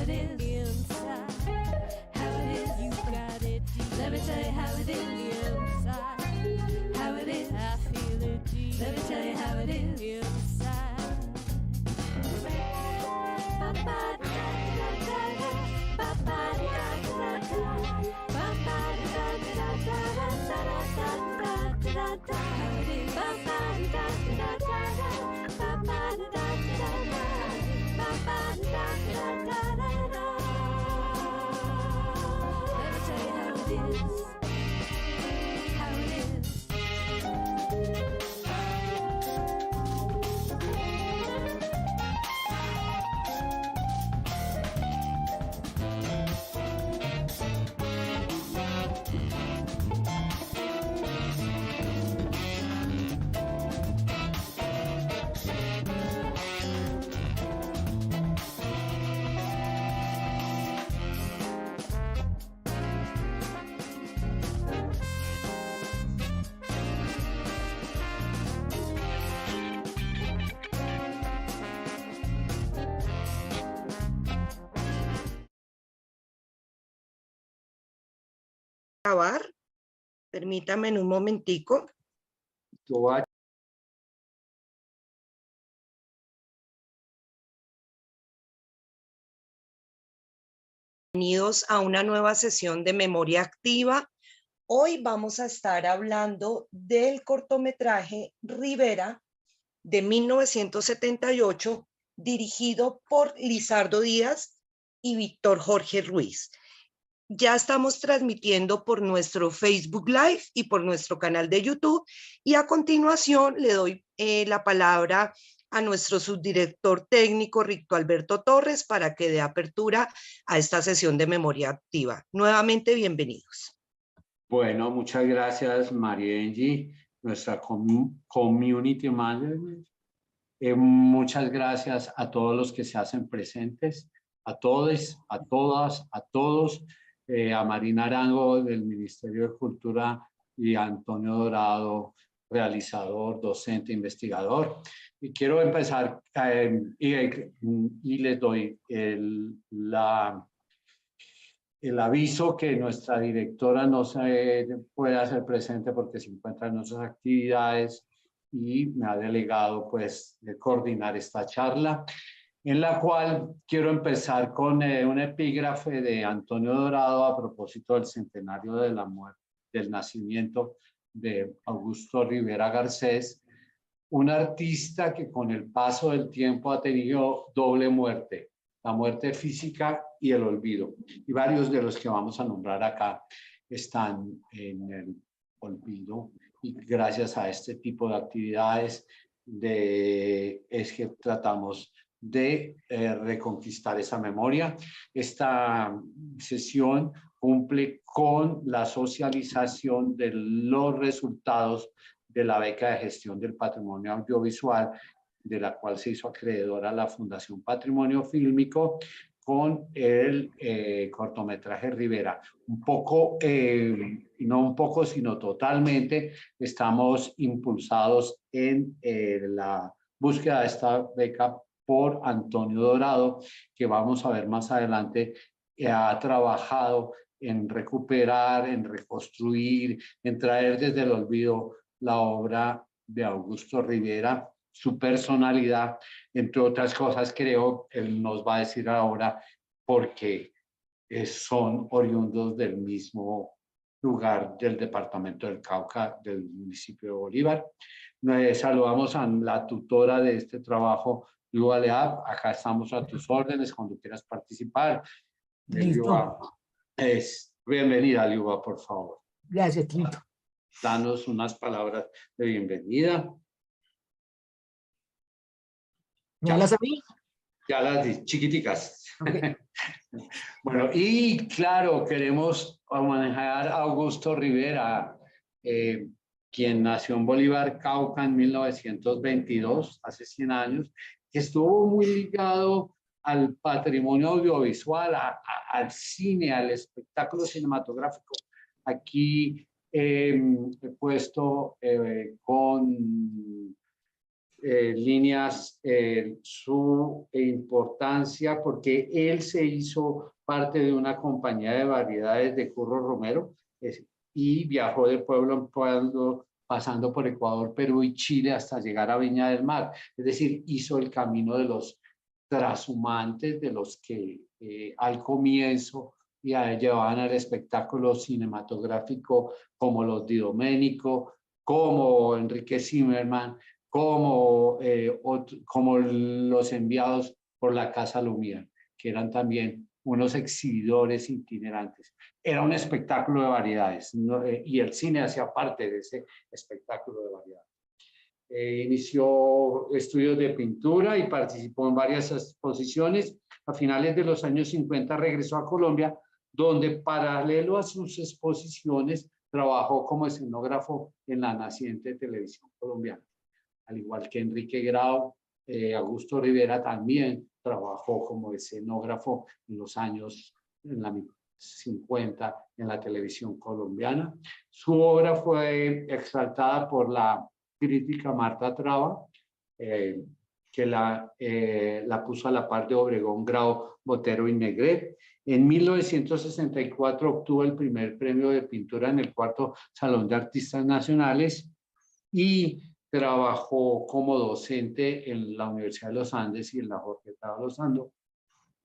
it is inside. How it is, you got it deep. Let me tell you how it is inside. How it is, I feel it deep. Let me tell you how it is inside. Grabar, permítame en un momentico. Bienvenidos a una nueva sesión de Memoria Activa. Hoy vamos a estar hablando del cortometraje Rivera de 1978, dirigido por Lizardo Díaz y Víctor Jorge Ruiz. Ya estamos transmitiendo por nuestro Facebook Live y por nuestro canal de YouTube, y a continuación le doy la palabra a nuestro subdirector técnico Ricto Alberto Torres para que dé apertura a esta sesión de Memoria Activa. Nuevamente, bienvenidos. Bueno, muchas gracias, María Angie, nuestra Community Manager. Muchas gracias a todos los que se hacen presentes, a todos, a todas, a todos, a Marina Arango del Ministerio de Cultura y a Antonio Dorado, realizador, docente, investigador. Y quiero empezar y les doy el aviso que nuestra directora no se puede hacer presente porque se encuentra en otras actividades y me ha delegado pues de coordinar esta charla, en la cual quiero empezar con un epígrafe de Antonio Dorado a propósito del centenario de la muerte, del nacimiento de Augusto Rivera Garcés, un artista que con el paso del tiempo ha tenido doble muerte, la muerte física y el olvido. Y varios de los que vamos a nombrar acá están en el olvido. Y gracias a este tipo de actividades es que tratamos de reconquistar esa memoria. Esta sesión cumple con la socialización de los resultados de la beca de gestión del patrimonio audiovisual, de la cual se hizo acreedora la Fundación Patrimonio Fílmico, con el cortometraje Rivera. Un poco, no un poco, sino totalmente, estamos impulsados en la búsqueda de esta beca por Antonio Dorado, que vamos a ver más adelante, ha trabajado en recuperar, en reconstruir, en traer desde el olvido la obra de Augusto Rivera, su personalidad, entre otras cosas. Creo él nos va a decir ahora porque son oriundos del mismo lugar del departamento del Cauca, del municipio de Bolívar. Saludamos a la tutora de este trabajo, Liuba Leab. Acá estamos a tus órdenes cuando quieras participar. Liuba, bienvenida, Liuba, por favor. Gracias, Tito. Danos unas palabras de bienvenida. ¿Me hablas a mí? Ya las chiquiticas. Okay. Bueno, y claro, queremos manejar a Augusto Rivera, quien nació en Bolívar, Cauca, en 1922, hace 100 años, que estuvo muy ligado al patrimonio audiovisual, al cine, al espectáculo cinematográfico. Aquí he puesto con líneas su importancia porque él se hizo parte de una compañía de variedades de Curro Romero y viajó de pueblo en pueblo, pasando por Ecuador, Perú y Chile hasta llegar a Viña del Mar. Es decir, hizo el camino de los trashumantes, de los que al comienzo ya llevaban al espectáculo cinematográfico como los Di Domenico, como Enrique Zimmerman, como los enviados por la Casa Lumière, que eran también unos exhibidores itinerantes. Era un espectáculo de variedades, ¿no? Y el cine hacía parte de ese espectáculo de variedades. Inició estudios de pintura y participó en varias exposiciones. A finales de los años 50 regresó a Colombia, donde paralelo a sus exposiciones trabajó como escenógrafo en la naciente televisión colombiana. Al igual que Enrique Grau, Augusto Rivera también trabajó como escenógrafo en los años 50 en la televisión colombiana. Su obra fue exaltada por la crítica Marta Traba, que la puso a la par de Obregón, Grau, Botero y Negret. En 1964 obtuvo el primer premio de pintura en el cuarto Salón de Artistas Nacionales y trabajó como docente en la Universidad de los Andes y en la Jorge Távora Lozano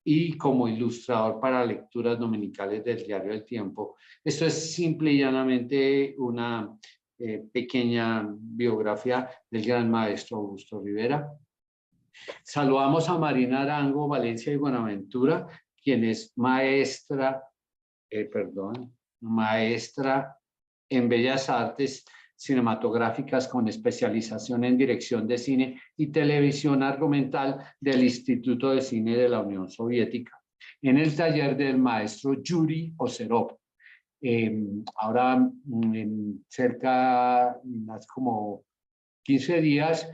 y como ilustrador para lecturas dominicales del diario El Tiempo. Esto es simple y llanamente una pequeña biografía del gran maestro Augusto Rivera. Saludamos a Marina Arango, Valencia y Buenaventura, quien es maestra en Bellas Artes cinematográficas con especialización en dirección de cine y televisión argumental del Instituto de Cine de la Unión Soviética, en el taller del maestro Yuri Oserov. Ahora, hace como 15 días,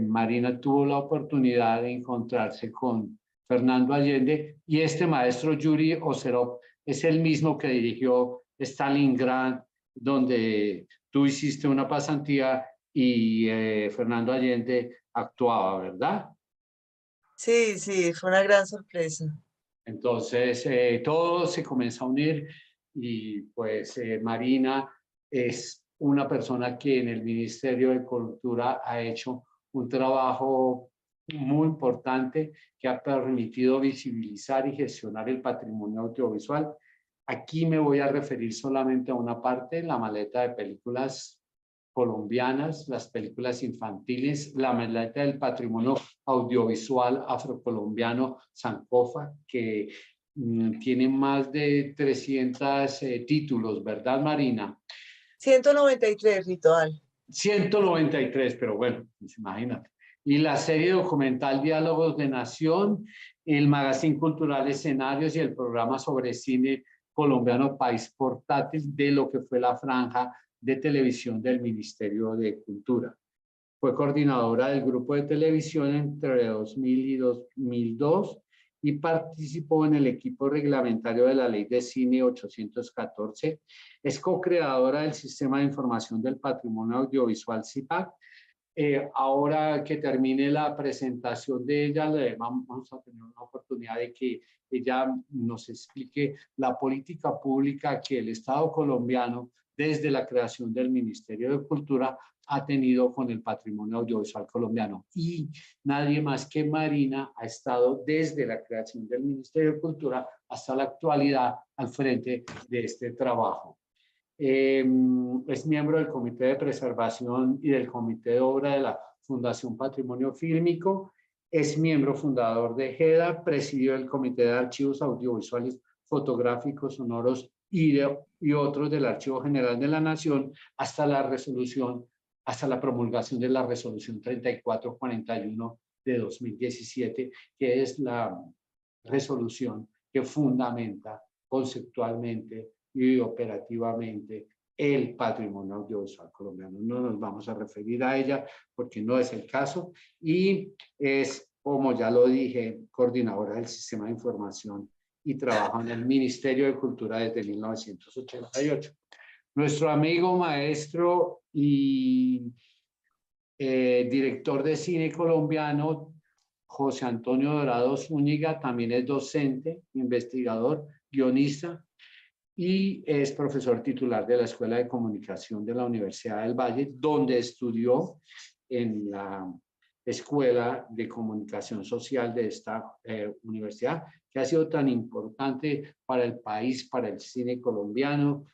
Marina tuvo la oportunidad de encontrarse con Fernando Allende y este maestro Yuri Oserov es el mismo que dirigió Stalingrad, donde tú hiciste una pasantía y Fernando Allende actuaba, ¿verdad? Sí, sí, fue una gran sorpresa. Entonces, todo se comienza a unir y pues Marina es una persona que en el Ministerio de Cultura ha hecho un trabajo muy importante que ha permitido visibilizar y gestionar el patrimonio audiovisual. Aquí me voy a referir solamente a una parte, la maleta de películas colombianas, las películas infantiles, la maleta del patrimonio audiovisual afrocolombiano Sankofa, que tiene más de 300 títulos, ¿verdad, Marina? 193, Ritual. 193, pero bueno, pues imagínate. Y la serie documental Diálogos de Nación, el magazine cultural Escenarios y el programa sobre cine colombiano País Portátil de lo que fue la franja de televisión del Ministerio de Cultura. Fue coordinadora del grupo de televisión entre 2000 y 2002 y participó en el equipo reglamentario de la Ley de Cine 814. Es co-creadora del Sistema de Información del Patrimonio Audiovisual CIPAC. Ahora que termine la presentación de ella, vamos a tener una oportunidad de que ella nos explique la política pública que el Estado colombiano, desde la creación del Ministerio de Cultura, ha tenido con el patrimonio audiovisual colombiano. Y nadie más que Marina ha estado desde la creación del Ministerio de Cultura hasta la actualidad al frente de este trabajo. Es miembro del Comité de Preservación y del Comité de Obra de la Fundación Patrimonio Fílmico, es miembro fundador de GEDA, presidió el Comité de Archivos Audiovisuales, Fotográficos, Sonoros y otros del Archivo General de la Nación hasta la promulgación de la Resolución 3441 de 2017, que es la resolución que fundamenta conceptualmente y operativamente el patrimonio audiovisual colombiano. No nos vamos a referir a ella porque no es el caso y es, como ya lo dije, coordinadora del Sistema de Información y trabaja en el Ministerio de Cultura desde 1988. Nuestro amigo, maestro y director de cine colombiano, José Antonio Dorado Zúñiga, también es docente, investigador, guionista y es profesor titular de la Escuela de Comunicación de la Universidad del Valle, donde estudió en la Escuela de Comunicación Social de esta universidad, que ha sido tan importante para el país, para el cine colombiano.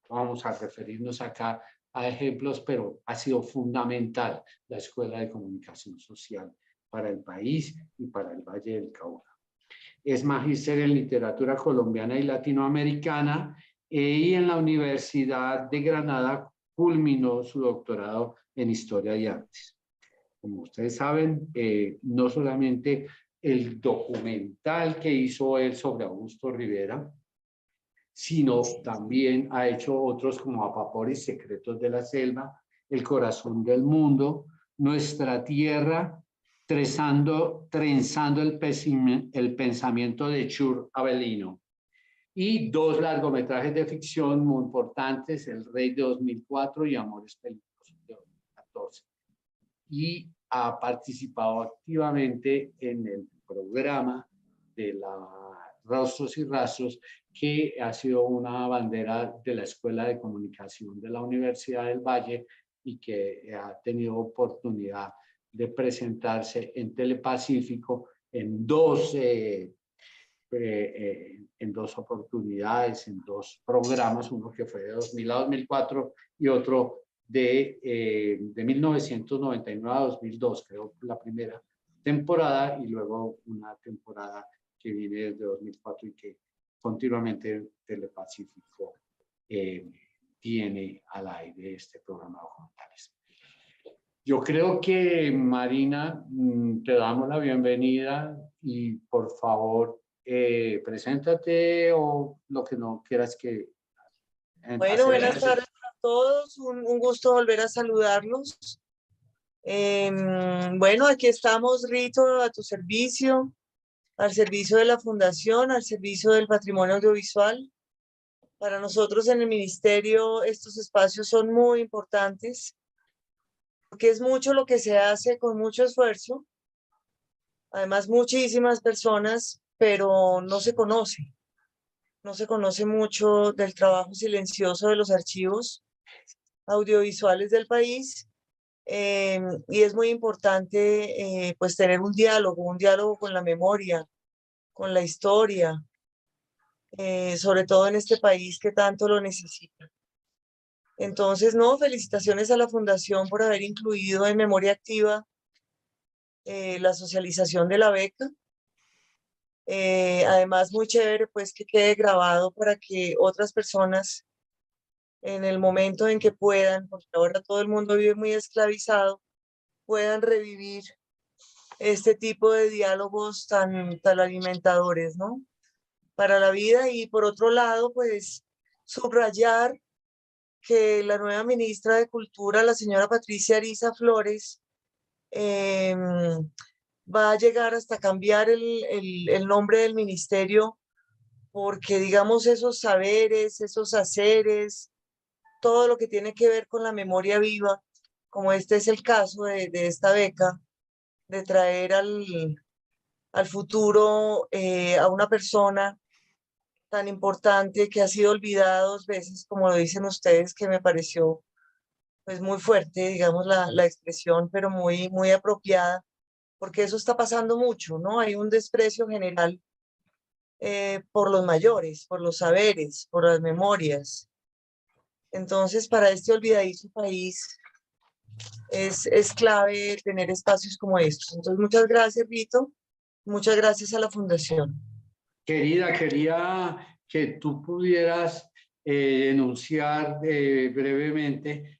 Vamos a referirnos acá a ejemplos, pero ha sido fundamental la Escuela de Comunicación Social para el país y para el Valle del Cauca. Es magíster en literatura colombiana y latinoamericana y en la Universidad de Granada culminó su doctorado en Historia y Artes. Como ustedes saben, no solamente el documental que hizo él sobre Augusto Rivera, sino también ha hecho otros como Apapores, Secretos de la Selva, El Corazón del Mundo, Nuestra Tierra, Trenzando el Pensamiento de Chur Avelino. Y 2 largometrajes de ficción muy importantes, El Rey de 2004 y Amores Peligrosos de 2014. Y ha participado activamente en el programa de la Rostros y Rastros, que ha sido una bandera de la Escuela de Comunicación de la Universidad del Valle y que ha tenido oportunidad de presentarse en Telepacífico en dos oportunidades, en 2 programas, uno que fue de 2000 a 2004 y otro de 1999 a 2002, creo, la primera temporada, y luego una temporada que viene desde 2004 y que continuamente Telepacífico tiene al aire este programa de documentales. Yo creo que, Marina, te damos la bienvenida y por favor, preséntate o lo que no quieras que... Bueno, buenas tardes a todos. Un gusto volver a saludarlos. Bueno, aquí estamos, Rito, a tu servicio, al servicio de la Fundación, al servicio del patrimonio audiovisual. Para nosotros en el Ministerio estos espacios son muy importantes, porque es mucho lo que se hace con mucho esfuerzo. Además, muchísimas personas, pero no se conoce. No se conoce mucho del trabajo silencioso de los archivos audiovisuales del país. Y es muy importante pues tener un diálogo con la memoria, con la historia, sobre todo en este país que tanto lo necesita. Entonces, no, felicitaciones a la Fundación por haber incluido en Memoria Activa la socialización de la beca. Además, muy chévere pues que quede grabado para que otras personas en el momento en que puedan, porque ahora todo el mundo vive muy esclavizado, puedan revivir este tipo de diálogos tan alimentadores, ¿no? Para la vida. Y por otro lado, pues subrayar que la nueva ministra de Cultura, la señora Patricia Ariza Flores, va a llegar hasta cambiar el nombre del ministerio, porque digamos esos saberes, esos haceres, todo lo que tiene que ver con la memoria viva, como este es el caso de esta beca, de traer al futuro a una persona tan importante que ha sido olvidada 2 veces, como lo dicen ustedes, que me pareció pues muy fuerte, digamos, la expresión, pero muy, muy apropiada, porque eso está pasando mucho, ¿no? Hay un desprecio general por los mayores, por los saberes, por las memorias. Entonces, para este olvidadizo país es clave tener espacios como estos. Entonces, muchas gracias, Rito. Muchas gracias a la Fundación. Quería que tú pudieras enunciar brevemente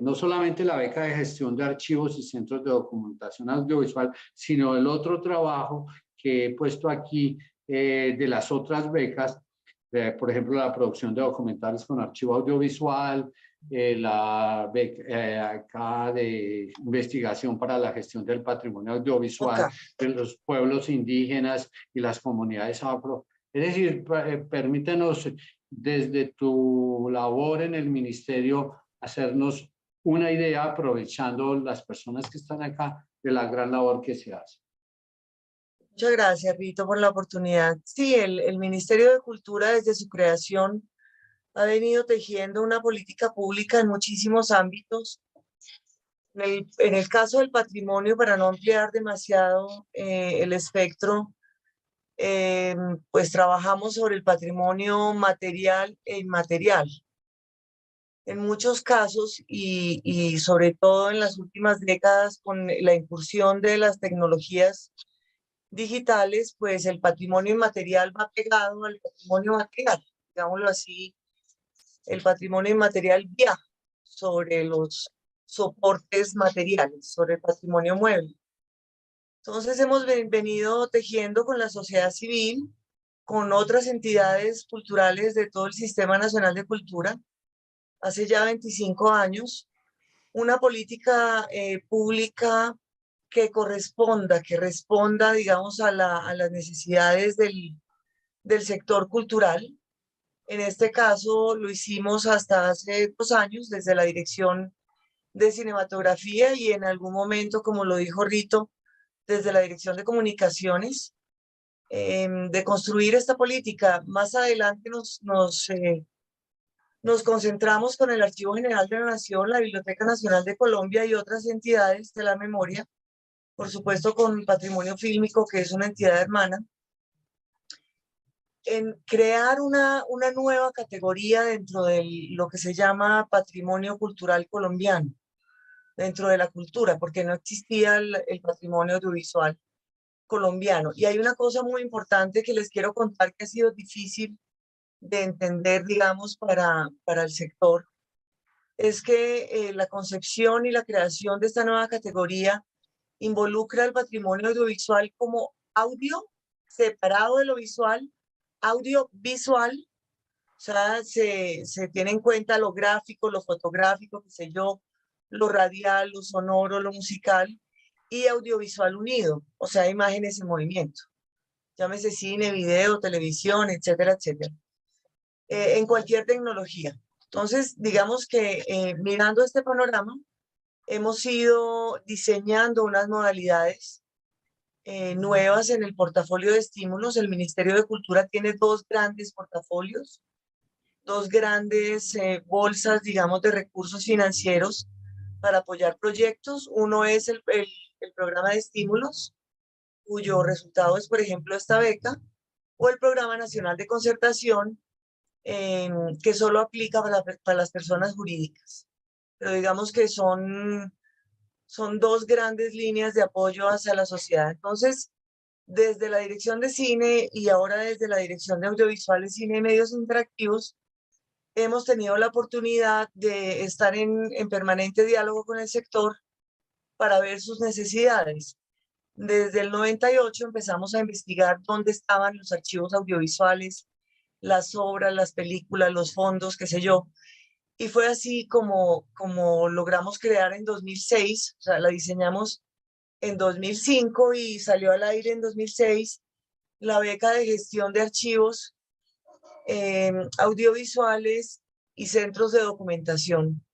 no solamente la beca de gestión de archivos y centros de documentación audiovisual, sino el otro trabajo que he puesto aquí de las otras becas, por ejemplo, la producción de documentales con archivo audiovisual, la beca acá de investigación para la gestión del patrimonio audiovisual de los pueblos indígenas y las comunidades afro. Es decir, permítenos desde tu labor en el ministerio hacernos una idea aprovechando las personas que están acá de la gran labor que se hace. Muchas gracias, Rito, por la oportunidad. Sí, el Ministerio de Cultura desde su creación ha venido tejiendo una política pública en muchísimos ámbitos. En el caso del patrimonio, para no ampliar demasiado el espectro, pues trabajamos sobre el patrimonio material e inmaterial. En muchos casos y sobre todo en las últimas décadas con la incursión de las tecnologías digitales, pues el patrimonio inmaterial va pegado al patrimonio material, digámoslo así, el patrimonio inmaterial viaja sobre los soportes materiales, sobre el patrimonio mueble. Entonces hemos venido tejiendo con la sociedad civil, con otras entidades culturales de todo el Sistema Nacional de Cultura, hace ya 25 años, una política pública que responda, digamos, a las necesidades del sector cultural. En este caso lo hicimos hasta hace 2 años desde la Dirección de Cinematografía y en algún momento, como lo dijo Rito, desde la Dirección de Comunicaciones, de construir esta política. Más adelante nos concentramos con el Archivo General de la Nación, la Biblioteca Nacional de Colombia y otras entidades de la memoria, por supuesto con Patrimonio Fílmico, que es una entidad hermana, en crear una nueva categoría dentro de lo que se llama patrimonio cultural colombiano, dentro de la cultura, porque no existía el patrimonio audiovisual colombiano. Y hay una cosa muy importante que les quiero contar que ha sido difícil de entender, digamos, para el sector, es que la concepción y la creación de esta nueva categoría involucra el patrimonio audiovisual como audio separado de lo visual, audiovisual, o sea, se tiene en cuenta lo gráfico, lo fotográfico, qué sé yo, lo radial, lo sonoro, lo musical, y audiovisual unido, o sea, imágenes en movimiento. Llámese cine, video, televisión, etcétera, etcétera. En cualquier tecnología. Entonces, digamos que mirando este panorama, hemos ido diseñando unas modalidades nuevas en el portafolio de estímulos. El Ministerio de Cultura tiene 2 grandes portafolios, 2 grandes bolsas, digamos, de recursos financieros para apoyar proyectos. Uno es el programa de estímulos, cuyo resultado es, por ejemplo, esta beca, o el Programa Nacional de Concertación, que solo aplica para las personas jurídicas. Pero digamos que son 2 grandes líneas de apoyo hacia la sociedad. Entonces, desde la Dirección de Cine y ahora desde la Dirección de Audiovisuales, Cine y Medios Interactivos, hemos tenido la oportunidad de estar en permanente diálogo con el sector para ver sus necesidades. Desde el 98 empezamos a investigar dónde estaban los archivos audiovisuales, las obras, las películas, los fondos, qué sé yo. Y fue así como logramos crear en 2006, o sea, la diseñamos en 2005 y salió al aire en 2006, la beca de gestión de archivos audiovisuales y centros de documentación,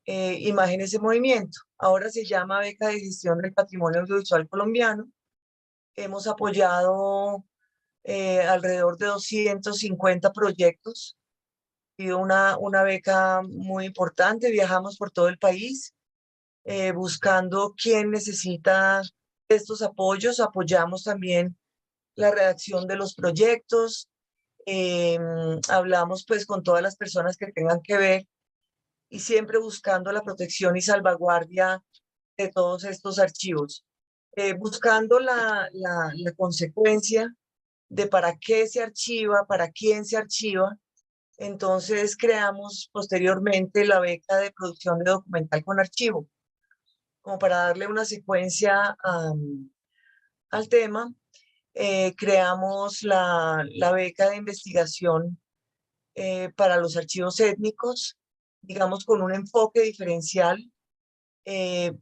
imágenes en movimiento. Ahora se llama Beca de Gestión del Patrimonio Audiovisual Colombiano. Hemos apoyado alrededor de 250 proyectos. Y una beca muy importante. Viajamos por todo el país buscando quién necesita estos apoyos. Apoyamos también la redacción de los proyectos. Hablamos pues con todas las personas que tengan que ver y siempre buscando la protección y salvaguardia de todos estos archivos. Buscando la consecuencia de para qué se archiva, para quién se archiva. Entonces creamos posteriormente la beca de producción de documental con archivo, como para darle una secuencia al tema. Creamos la beca de investigación para los archivos étnicos, digamos con un enfoque diferencial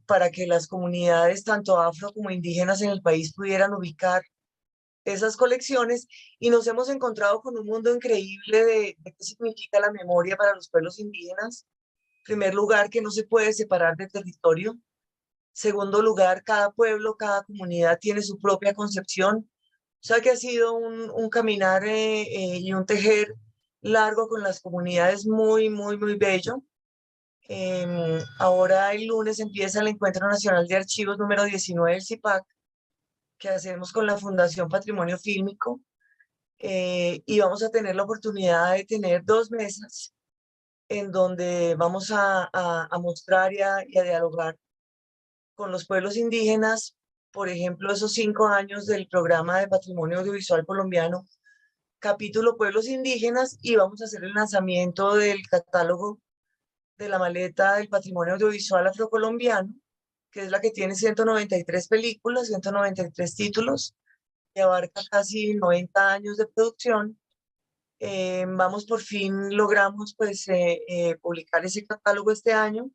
para que las comunidades tanto afro como indígenas en el país pudieran ubicar esas colecciones, y nos hemos encontrado con un mundo increíble de qué significa la memoria para los pueblos indígenas. primer lugar, que no se puede separar de territorio. Segundo lugar, cada pueblo, cada comunidad tiene su propia concepción. O sea que ha sido un caminar y un tejer largo con las comunidades muy, muy, muy bello. Ahora el lunes empieza el Encuentro Nacional de Archivos número 19 del CIPAC, que hacemos con la Fundación Patrimonio Fílmico, y vamos a tener la oportunidad de tener 2 mesas en donde vamos a mostrar y a dialogar con los pueblos indígenas, por ejemplo, esos 5 años del programa de Patrimonio Audiovisual Colombiano, capítulo Pueblos Indígenas, y vamos a hacer el lanzamiento del catálogo de la maleta del Patrimonio Audiovisual Afrocolombiano, que es la que tiene 193 películas, 193 títulos, que abarca casi 90 años de producción. Por fin logramos pues publicar ese catálogo este año.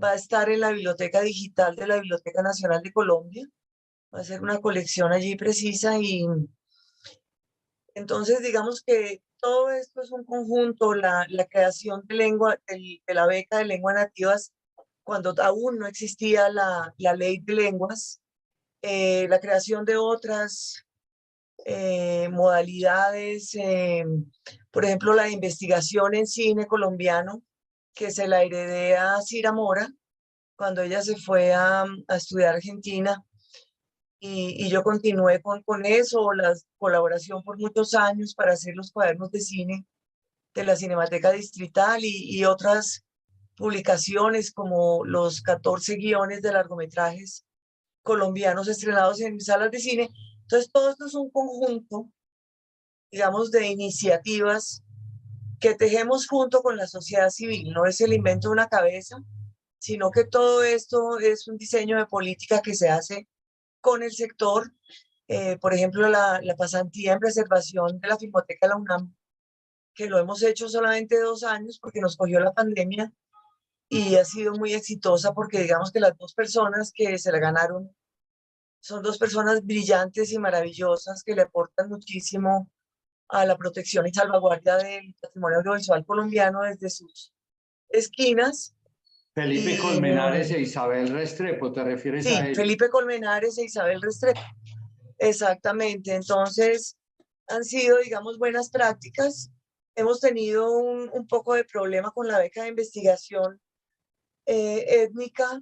Va a estar en la biblioteca digital de la Biblioteca Nacional de Colombia. Va a ser una colección allí precisa, y entonces digamos que todo esto es un conjunto, la creación de de la beca de lengua nativas cuando aún no existía la ley de lenguas, la creación de otras modalidades, por ejemplo, la investigación en cine colombiano, que se la heredé a Cira Mora cuando ella se fue a estudiar a Argentina, y yo continué con eso, la colaboración por muchos años para hacer los cuadernos de cine de la Cinemateca Distrital y otras publicaciones como los 14 guiones de largometrajes colombianos estrenados en salas de cine. Entonces, todo esto es un conjunto, digamos, de iniciativas que tejemos junto con la sociedad civil. No es el invento de una cabeza, sino que todo esto es un diseño de política que se hace con el sector. Por ejemplo, la pasantía en preservación de la Filmoteca de la UNAM, que lo hemos hecho solamente 2 años porque nos cogió la pandemia, y ha sido muy exitosa porque digamos que las 2 personas que se la ganaron son 2 personas brillantes y maravillosas que le aportan muchísimo a la protección y salvaguardia del patrimonio audiovisual colombiano desde sus esquinas. Felipe Colmenares e Isabel Restrepo, ¿te refieres a Sí, ellos? Felipe Colmenares e Isabel Restrepo. Exactamente. Entonces, han sido, digamos, buenas prácticas. Hemos tenido un poco de problema con la beca de investigación étnica,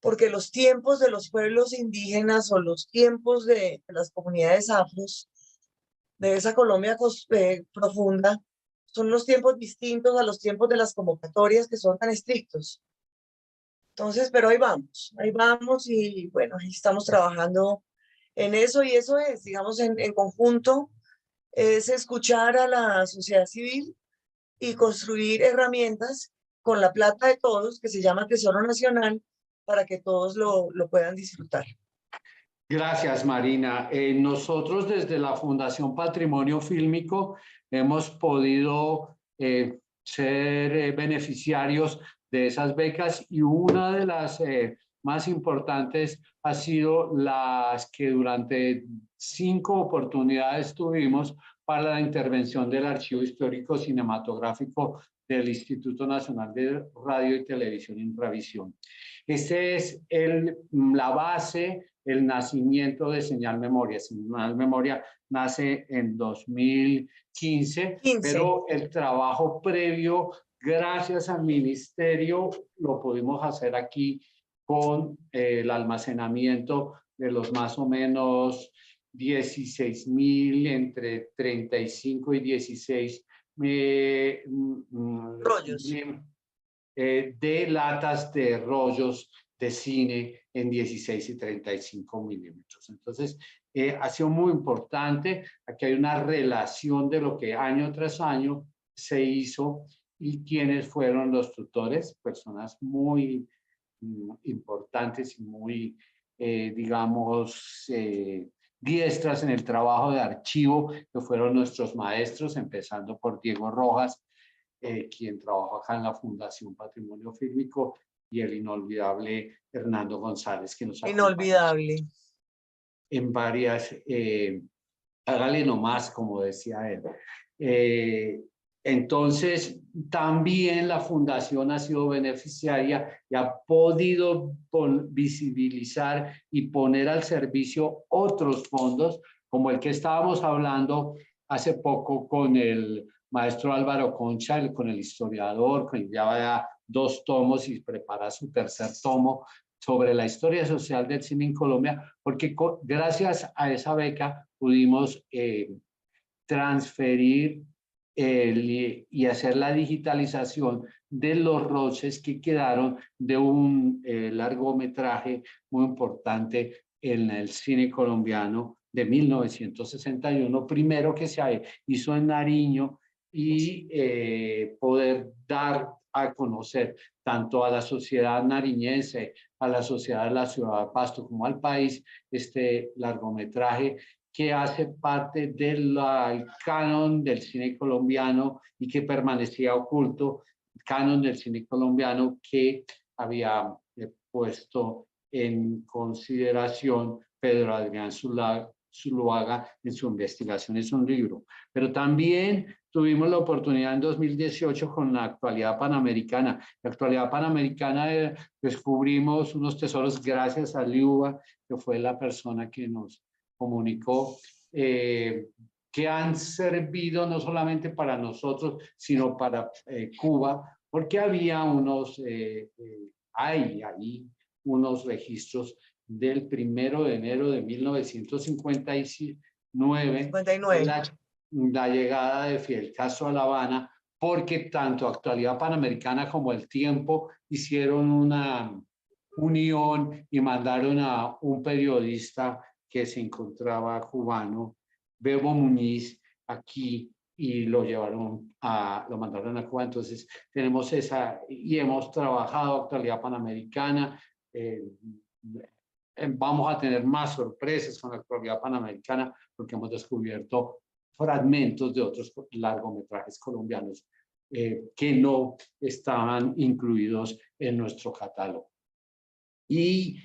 porque los tiempos de los pueblos indígenas o los tiempos de las comunidades afros de esa Colombia profunda son los tiempos distintos a los tiempos de las convocatorias, que son tan estrictos. Entonces, pero ahí vamos, y bueno, ahí estamos trabajando en eso, y eso es, digamos, en conjunto, es escuchar a la sociedad civil y construir herramientas con la plata de todos, que se llama Tesoro Nacional, para que todos lo puedan disfrutar. Gracias, Marina. Nosotros desde la Fundación Patrimonio Fílmico hemos podido ser beneficiarios de esas becas, y una de las más importantes ha sido las que durante 5 oportunidades tuvimos para la intervención del Archivo Histórico Cinematográfico del Instituto Nacional de Radio y Televisión Intravisión. Esta es la base, el nacimiento de Señal Memoria. Señal Memoria nace en 2015, pero el trabajo previo, gracias al ministerio, lo pudimos hacer aquí con el almacenamiento de los más o menos 16.000, entre 35 y 16 Rollos. De latas de rollos de cine en 16 y 35 milímetros. Entonces, ha sido muy importante. Aquí hay una relación de lo que año tras año se hizo y quiénes fueron los tutores, personas muy importantes y muy, digamos, diestras en el trabajo de archivo, que fueron nuestros maestros, empezando por Diego Rojas, quien trabajó acá en la Fundación Patrimonio Fílmico, y el inolvidable Hernando González, que nos acompaña Inolvidable. en varias, hágale nomás, como decía él. Entonces, también la fundación ha sido beneficiaria y ha podido visibilizar y poner al servicio otros fondos, como el que estábamos hablando hace poco con el maestro Álvaro Concha, con el historiador, que ya 2 tomos y prepara su 3er tomo sobre la historia social del cine en Colombia, porque gracias a esa beca pudimos transferir y hacer la digitalización de los roches que quedaron de un largometraje muy importante en el cine colombiano de 1961, primero que se hizo en Nariño, y poder dar a conocer tanto a la sociedad nariñense, a la sociedad de la ciudad de Pasto, como al país, este largometraje que hace parte del canon del cine colombiano y que permanecía oculto, el canon del cine colombiano que había puesto en consideración Pedro Adrián Zuluaga en su investigación. Es un libro. Pero también tuvimos la oportunidad en 2018 con la Actualidad Panamericana. La Actualidad Panamericana descubrimos unos tesoros gracias a Liuba, que fue la persona que nos comunicó, que han servido no solamente para nosotros, sino para Cuba, porque había hay ahí unos registros del 1 de enero de 1959, la llegada de Fidel Castro a La Habana, porque tanto Actualidad Panamericana como El Tiempo hicieron una unión y mandaron a un periodista que se encontraba cubano, Bebo Muñiz, aquí, y lo mandaron a Cuba. Entonces tenemos y hemos trabajado Actualidad Panamericana. Vamos a tener más sorpresas con la Actualidad Panamericana porque hemos descubierto fragmentos de otros largometrajes colombianos que no estaban incluidos en nuestro catálogo. Y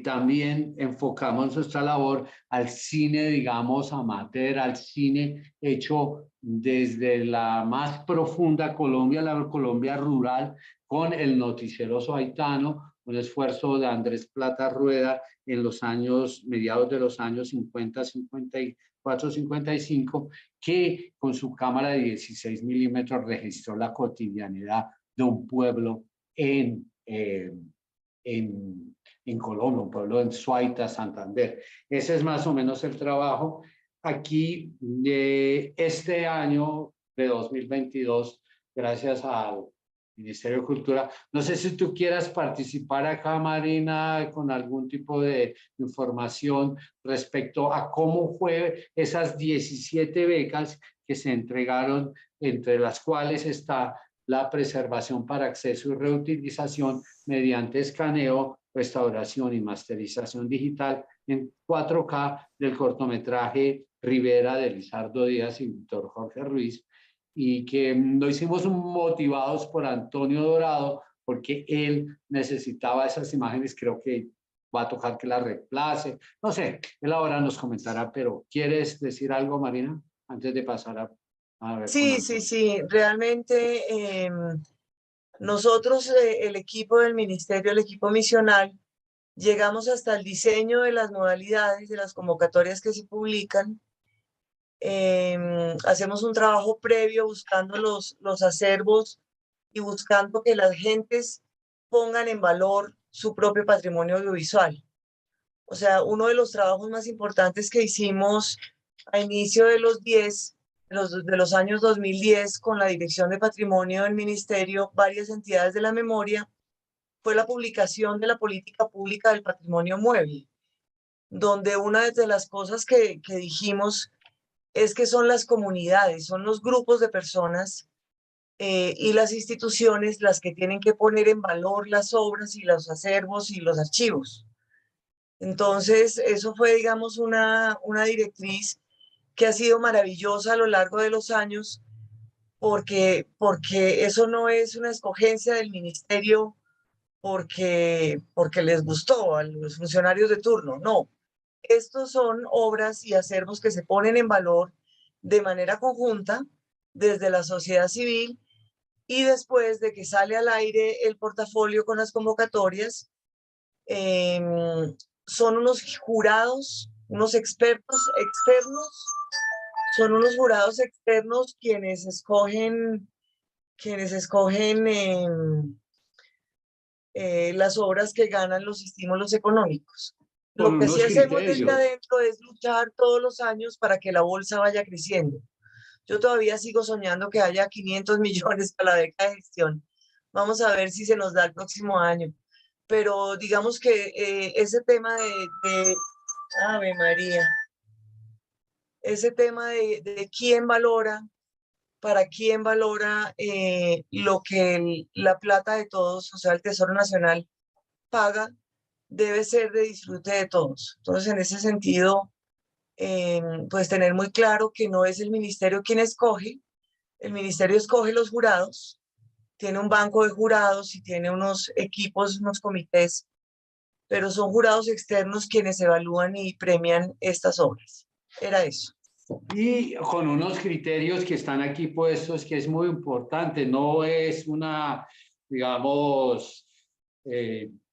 también enfocamos nuestra labor al cine, digamos, amateur, al cine hecho desde la más profunda Colombia, la Colombia rural, con el noticiero soaitano, un esfuerzo de Andrés Plata Rueda en los mediados de los años 50, 54, 55, que con su cámara de 16 milímetros registró la cotidianidad de un pueblo en Colombia, un pueblo en Suaita, Santander. Ese es más o menos el trabajo. Aquí, este año de 2022, gracias al Ministerio de Cultura, no sé si tú quieras participar acá, Marina, con algún tipo de información respecto a cómo fue esas 17 becas que se entregaron, entre las cuales está la preservación para acceso y reutilización mediante escaneo, restauración y masterización digital en 4K del cortometraje Rivera de Lizardo Díaz y Víctor Jorge Ruiz, y que lo hicimos motivados por Antonio Dorado, porque él necesitaba esas imágenes. Creo que va a tocar que las reemplace. No sé, él ahora nos comentará, pero ¿quieres decir algo, Marina, antes de pasar a ver? Sí. Realmente nosotros, el equipo del ministerio, el equipo misional, llegamos hasta el diseño de las modalidades de las convocatorias que se publican. Hacemos un trabajo previo buscando los acervos y buscando que las gentes pongan en valor su propio patrimonio audiovisual. O sea, uno de los trabajos más importantes que hicimos a inicio de los años 2010 con la Dirección de Patrimonio del Ministerio, varias entidades de la memoria, fue la publicación de la política pública del patrimonio mueble, donde una de las cosas que dijimos es que son las comunidades, son los grupos de personas y las instituciones las que tienen que poner en valor las obras y los acervos y los archivos. Entonces, eso fue, digamos, una directriz que ha sido maravillosa a lo largo de los años, porque eso no es una escogencia del ministerio porque les gustó a los funcionarios de turno, no. Estos son obras y acervos que se ponen en valor de manera conjunta desde la sociedad civil, y después de que sale al aire el portafolio con las convocatorias, son unos jurados, unos expertos externos, son unos jurados externos quienes escogen las obras que ganan los estímulos económicos. Con Lo que sí unos hacemos desde criterios. adentro es luchar todos los años para que la bolsa vaya creciendo. Yo todavía sigo soñando que haya 500 millones para la beca de gestión. Vamos a ver si se nos da el próximo año. Pero digamos que ese tema de Ave María, ese tema de quién valora, para quién valora lo que la plata de todos, o sea, el Tesoro Nacional, paga, debe ser de disfrute de todos. Entonces, en ese sentido, pues tener muy claro que no es el ministerio quien escoge, el ministerio escoge los jurados, tiene un banco de jurados y tiene unos equipos, unos comités, pero son jurados externos quienes evalúan y premian estas obras. Era eso. Y con unos criterios que están aquí puestos, que es muy importante, no es una, digamos,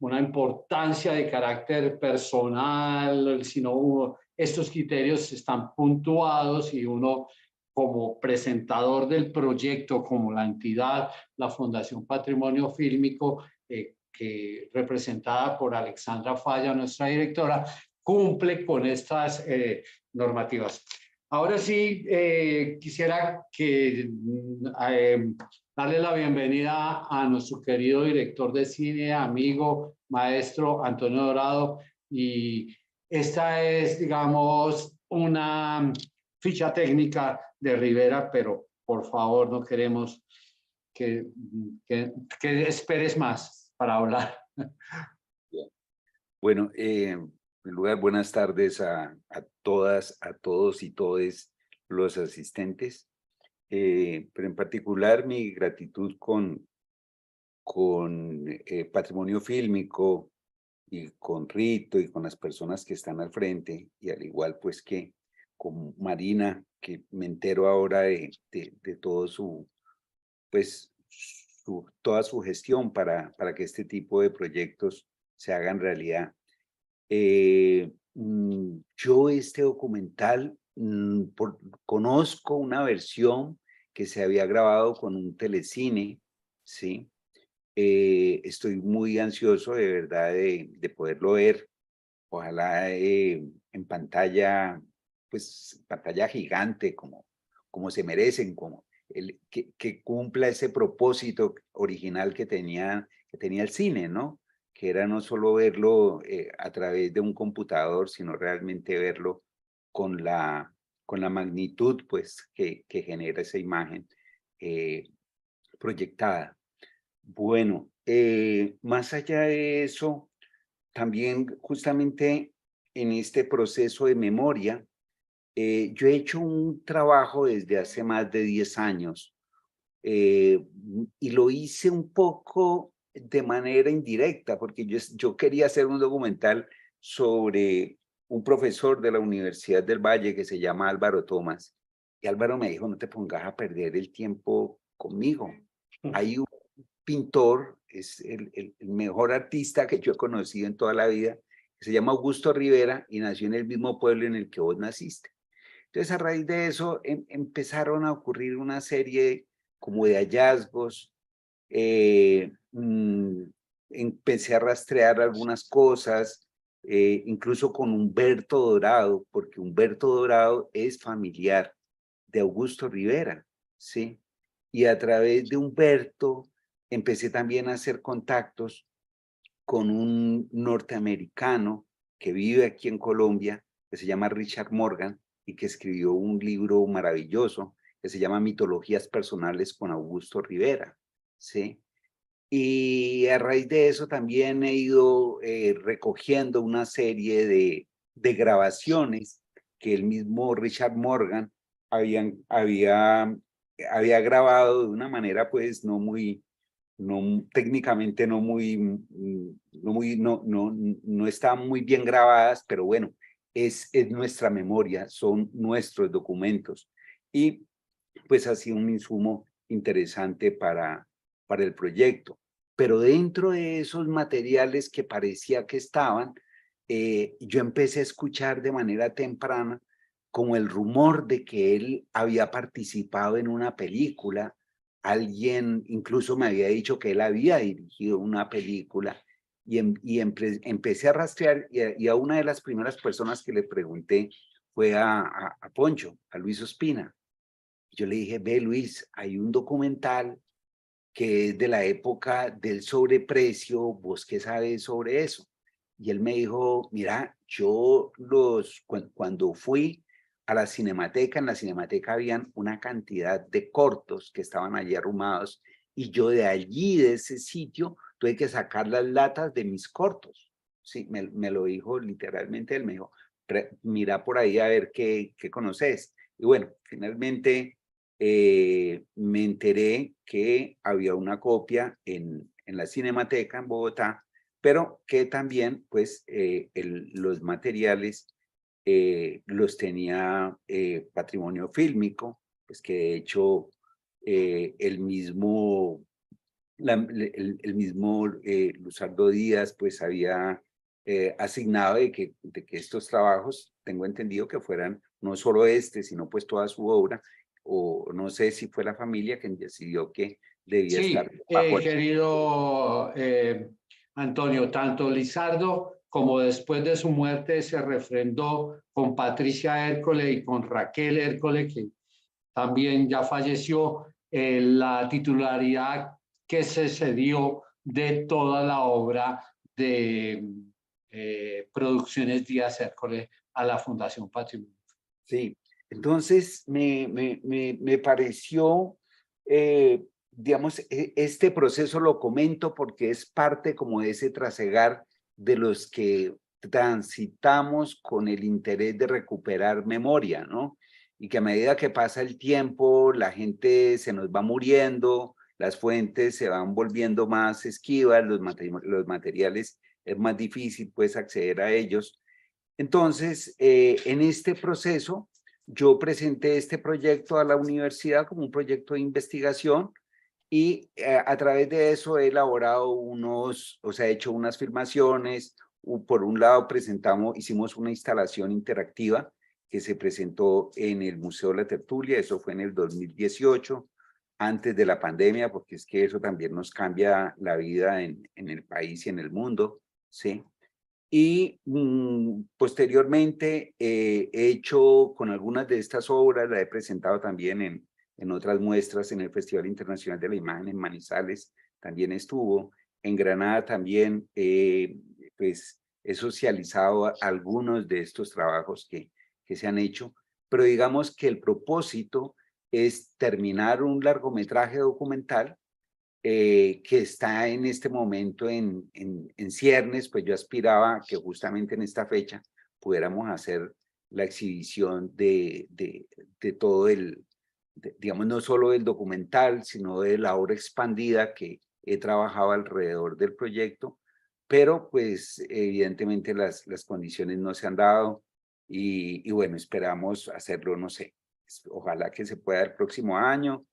una importancia de carácter personal, sino estos criterios están puntuados y uno como presentador del proyecto, como la entidad, la Fundación Patrimonio Fílmico, que representada por Alexandra Falla, nuestra directora, cumple con estas normativas. Ahora sí, quisiera darle la bienvenida a nuestro querido director de cine, amigo, maestro Antonio Dorado. Y esta es, digamos, una ficha técnica de Rivera, pero por favor no queremos que esperes más para hablar. Bueno, en lugar, buenas tardes a todas, a todos y todes los asistentes, pero en particular mi gratitud con Patrimonio Fílmico y con Rito y con las personas que están al frente, y al igual pues que con Marina, que me entero ahora de todo pues, toda su gestión para que este tipo de proyectos se hagan realidad. Yo este documental conozco una versión que se había grabado con un telecine, ¿sí? Estoy muy ansioso de verdad de poderlo ver, ojalá en pantalla, pues pantalla gigante como se merecen, como que cumpla ese propósito original que tenía el cine, ¿no? Que era no solo verlo a través de un computador, sino realmente verlo con la magnitud pues, que genera esa imagen proyectada. Bueno, más allá de eso, también justamente en este proceso de memoria, yo he hecho un trabajo desde hace más de 10 años y lo hice un poco de manera indirecta, porque yo quería hacer un documental sobre un profesor de la Universidad del Valle que se llama Álvaro Tomás. Y Álvaro me dijo, no te pongas a perder el tiempo conmigo. Hay un pintor, es el mejor artista que yo he conocido en toda la vida, que se llama Augusto Rivera y nació en el mismo pueblo en el que vos naciste. Entonces, a raíz de eso, empezaron a ocurrir una serie como de hallazgos. Empecé a rastrear algunas cosas, incluso con Humberto Dorado, porque Humberto Dorado es familiar de Augusto Rivera, ¿sí? Y a través de Humberto empecé también a hacer contactos con un norteamericano que vive aquí en Colombia, que se llama Richard Morgan, y que escribió un libro maravilloso que se llama Mitologías Personales con Augusto Rivera, ¿sí? Y a raíz de eso también he ido recogiendo una serie de grabaciones que el mismo Richard Morgan había grabado de una manera pues técnicamente no estaban muy bien grabadas, pero bueno, es nuestra memoria, son nuestros documentos. Y pues ha sido un insumo interesante para el proyecto. Pero dentro de esos materiales que parecía que estaban, yo empecé a escuchar de manera temprana como el rumor de que él había participado en una película. Alguien incluso me había dicho que él había dirigido una película y empecé a rastrear y a una de las primeras personas que le pregunté fue a Poncho, a Luis Ospina. Yo le dije, ve Luis, hay un documental que es de la época del sobreprecio, ¿vos qué sabes sobre eso? Y él me dijo, mira, yo cuando fui a la Cinemateca, en la Cinemateca habían una cantidad de cortos que estaban allí arrumados y yo de allí, de ese sitio, tuve que sacar las latas de mis cortos. Sí, me lo dijo literalmente, él me dijo, mira por ahí a ver qué conoces. Y bueno, finalmente me enteré que había una copia en la Cinemateca en Bogotá, pero que también pues los materiales los tenía Patrimonio Fílmico, pues que de hecho el mismo Luzardo Díaz pues había asignado de que estos trabajos, tengo entendido que fueran no solo este, sino pues toda su obra, o no sé si fue la familia quien decidió que debía Sí, estar bajo. querido Antonio, tanto Lizardo como después de su muerte se refrendó con Patricia Hércole y con Raquel Hércole, que también ya falleció, la titularidad que se cedió de toda la obra de Producciones Díaz Hércole a la Fundación Patrimonio. Sí, entonces me pareció, digamos, este proceso lo comento porque es parte como de ese trasegar de los que transitamos con el interés de recuperar memoria, ¿no? Y que a medida que pasa el tiempo, la gente se nos va muriendo, las fuentes se van volviendo más esquivas, los materiales es más difícil pues acceder a ellos. Entonces, en este proceso, yo presenté este proyecto a la universidad como un proyecto de investigación y a través de eso he elaborado he hecho unas filmaciones. Por un lado, hicimos una instalación interactiva que se presentó en el Museo La Tertulia, eso fue en el 2018, antes de la pandemia, porque es que eso también nos cambia la vida en el país y en el mundo, ¿sí? Y posteriormente he hecho con algunas de estas obras, la he presentado también en otras muestras, en el Festival Internacional de la Imagen en Manizales, también estuvo. En Granada también, pues he socializado algunos de estos trabajos que se han hecho, pero digamos que el propósito es terminar un largometraje documental que está en este momento en ciernes. Pues yo aspiraba a que justamente en esta fecha pudiéramos hacer la exhibición de todo digamos, no solo del documental, sino de la obra expandida que he trabajado alrededor del proyecto, pero pues evidentemente las condiciones no se han dado y bueno, esperamos hacerlo, no sé, ojalá que se pueda el próximo año.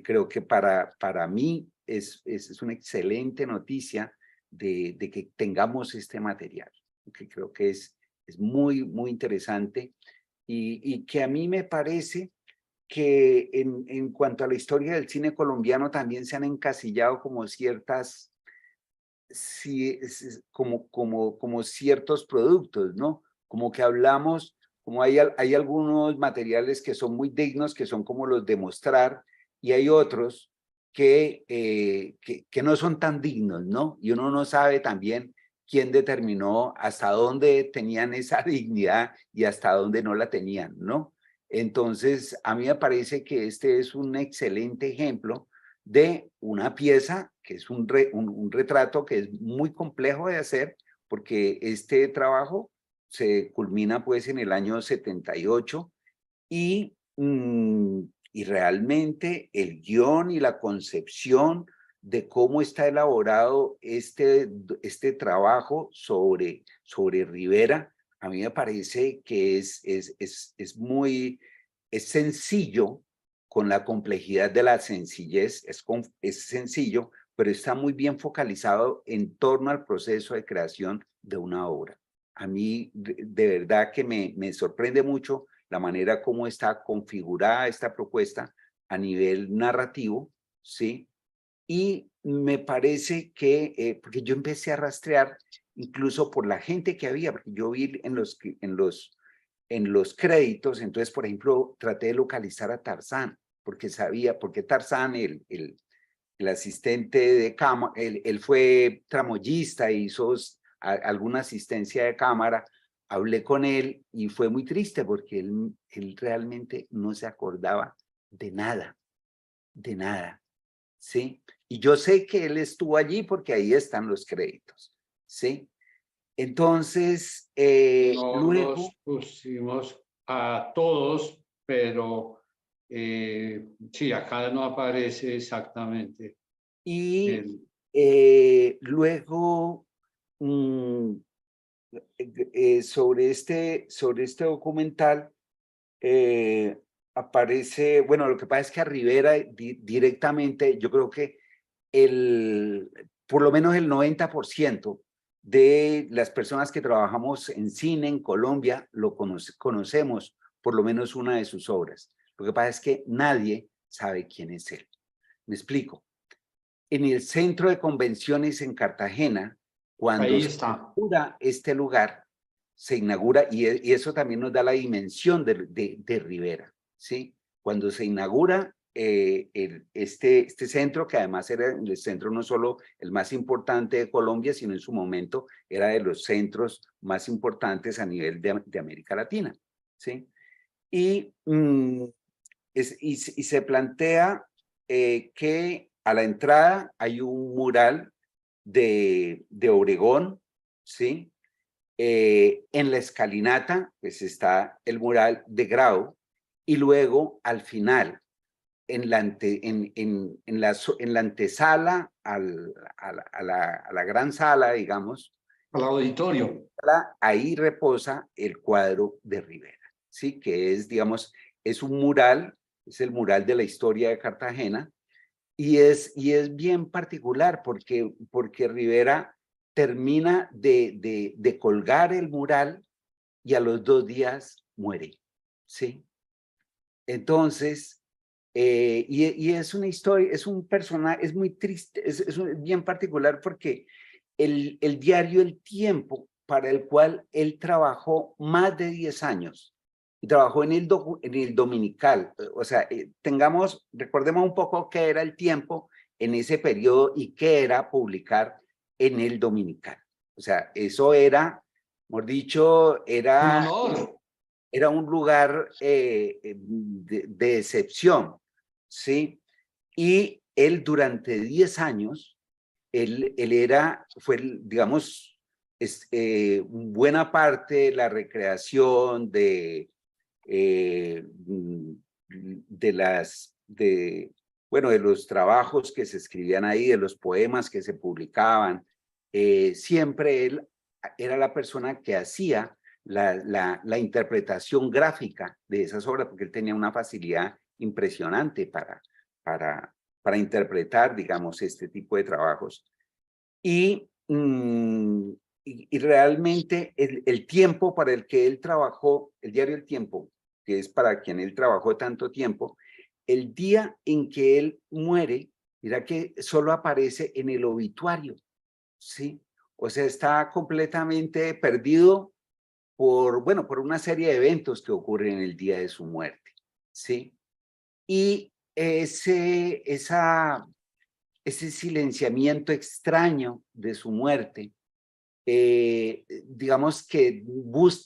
Creo que para mí es una excelente noticia de que tengamos este material, que creo que es muy, muy interesante y que a mí me parece que en cuanto a la historia del cine colombiano también se han encasillado como ciertas, como ciertos productos, ¿no? Como que hablamos, como hay algunos materiales que son muy dignos, que son como los de mostrar, y hay otros que no son tan dignos, ¿no? Y uno no sabe también quién determinó hasta dónde tenían esa dignidad y hasta dónde no la tenían, ¿no? Entonces, a mí me parece que este es un excelente ejemplo de una pieza que es un retrato que es muy complejo de hacer, porque este trabajo se culmina pues en el año 78 y realmente el guión y la concepción de cómo está elaborado este trabajo sobre Rivera, a mí me parece que es sencillo con la complejidad de la sencillez, es sencillo, pero está muy bien focalizado en torno al proceso de creación de una obra. A mí de verdad que me sorprende mucho la manera como está configurada esta propuesta a nivel narrativo, ¿sí? Y me parece que, porque yo empecé a rastrear incluso por la gente que había, porque yo vi en los créditos, entonces, por ejemplo, traté de localizar a Tarzán, porque sabía, porque Tarzán, el asistente de cámara, él fue tramoyista, hizo alguna asistencia de cámara, hablé con él y fue muy triste porque él realmente no se acordaba de nada, ¿sí? Y yo sé que él estuvo allí porque ahí están los créditos, ¿sí? Entonces, No luego... los pusimos a todos, pero sí, acá no aparece exactamente. Y luego, sobre este documental, aparece, bueno, lo que pasa es que a Rivera directamente, yo creo que por lo menos el 90% de las personas que trabajamos en cine en Colombia lo conocemos por lo menos una de sus obras. Lo que pasa es que nadie sabe quién es él. Me explico. En el centro de convenciones en Cartagena, cuando Ahí se está. inaugura este lugar, se inaugura, y eso también nos da la dimensión de Rivera, ¿sí? Cuando se inaugura este centro, que además era el centro no solo el más importante de Colombia, sino en su momento era de los centros más importantes a nivel de América Latina, ¿sí? Y, y se plantea que a la entrada hay un mural de Obregón, ¿sí? En la escalinata, pues está el mural de Grau, y luego al final, en la antesala a la gran sala, digamos, Al auditorio. ahí reposa el cuadro de Rivera, ¿sí? Que es, digamos, es un mural, es el mural de la historia de Cartagena, y es bien particular porque Rivera termina de colgar el mural y a los 2 días muere, ¿sí? Entonces, y es una historia, es un personaje, es muy triste, es bien particular porque el diario El Tiempo, para el cual él trabajó más de 10 años, y trabajó en el Dominical, o sea, recordemos un poco qué era El Tiempo en ese periodo y qué era publicar en el Dominical. O sea, eso era, mejor dicho, Un honor. era un lugar de excepción, ¿sí? Y él durante 10 años, él fue, digamos, buena parte de la recreación de los trabajos que se escribían ahí, de los poemas que se publicaban. Siempre él era la persona que hacía la interpretación gráfica de esas obras, porque él tenía una facilidad impresionante para interpretar, digamos, este tipo de trabajos. Y realmente el tiempo para el que él trabajó, el diario El Tiempo, que es para quien él trabajó tanto tiempo, el día en que él muere, mira que solo aparece en el obituario, ¿sí? O sea, está completamente perdido por una serie de eventos que ocurren en el día de su muerte, ¿sí? Y ese silenciamiento extraño de su muerte, digamos que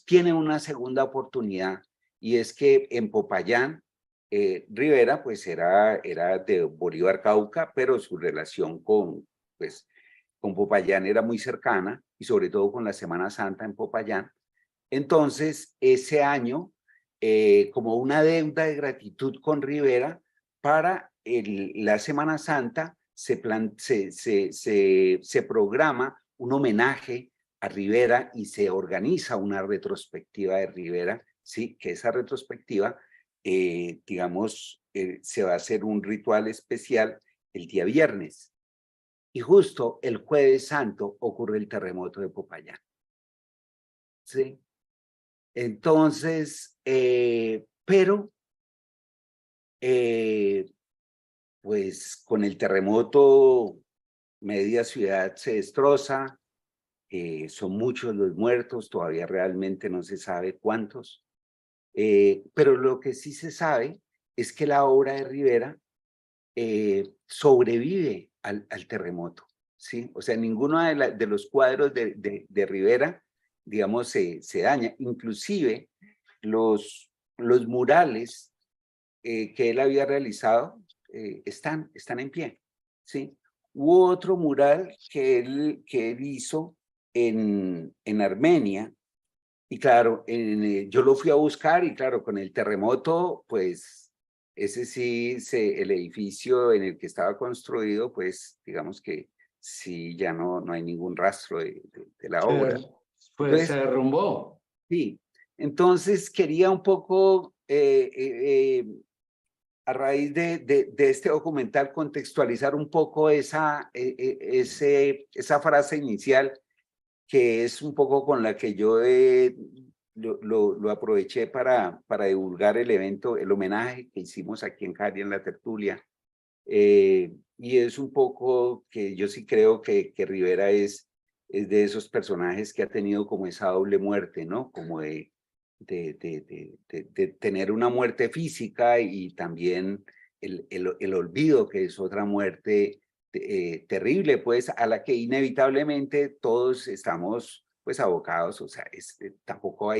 tiene una segunda oportunidad, y es que en Popayán, Rivera pues era de Bolívar Cauca, pero su relación con Popayán era muy cercana, y sobre todo con la Semana Santa en Popayán. Entonces, ese año, como una deuda de gratitud con Rivera, para la Semana Santa se programa un homenaje a Rivera y se organiza una retrospectiva de Rivera, ¿sí? Que esa retrospectiva digamos, se va a hacer un ritual especial el día viernes. Y justo el Jueves Santo ocurre el terremoto de Popayán. ¿Sí? Entonces, pero, pues con el terremoto, media ciudad se destroza, son muchos los muertos, todavía realmente no se sabe cuántos, pero lo que sí se sabe es que la obra de Rivera sobrevive al terremoto, ¿sí? O sea, ninguno de los cuadros de Rivera, digamos, se daña. Inclusive los murales que él había realizado están en pie, ¿sí? Hubo otro mural que él hizo en Armenia, y claro, yo lo fui a buscar y claro, con el terremoto, pues ese sí, el edificio en el que estaba construido, pues digamos que sí, ya no hay ningún rastro de la obra. Pues Entonces, se derrumbó. sí, entonces quería un poco, a raíz de este documental, contextualizar un poco esa frase inicial, que es un poco con la que yo lo aproveché para divulgar el evento, el homenaje que hicimos aquí en Cali, en la tertulia. Y es un poco que yo sí creo que Rivera es de esos personajes que ha tenido como esa doble muerte, ¿no? Como de tener una muerte física y también el olvido, que es otra muerte terrible, pues a la que inevitablemente todos estamos pues abocados, o sea, tampoco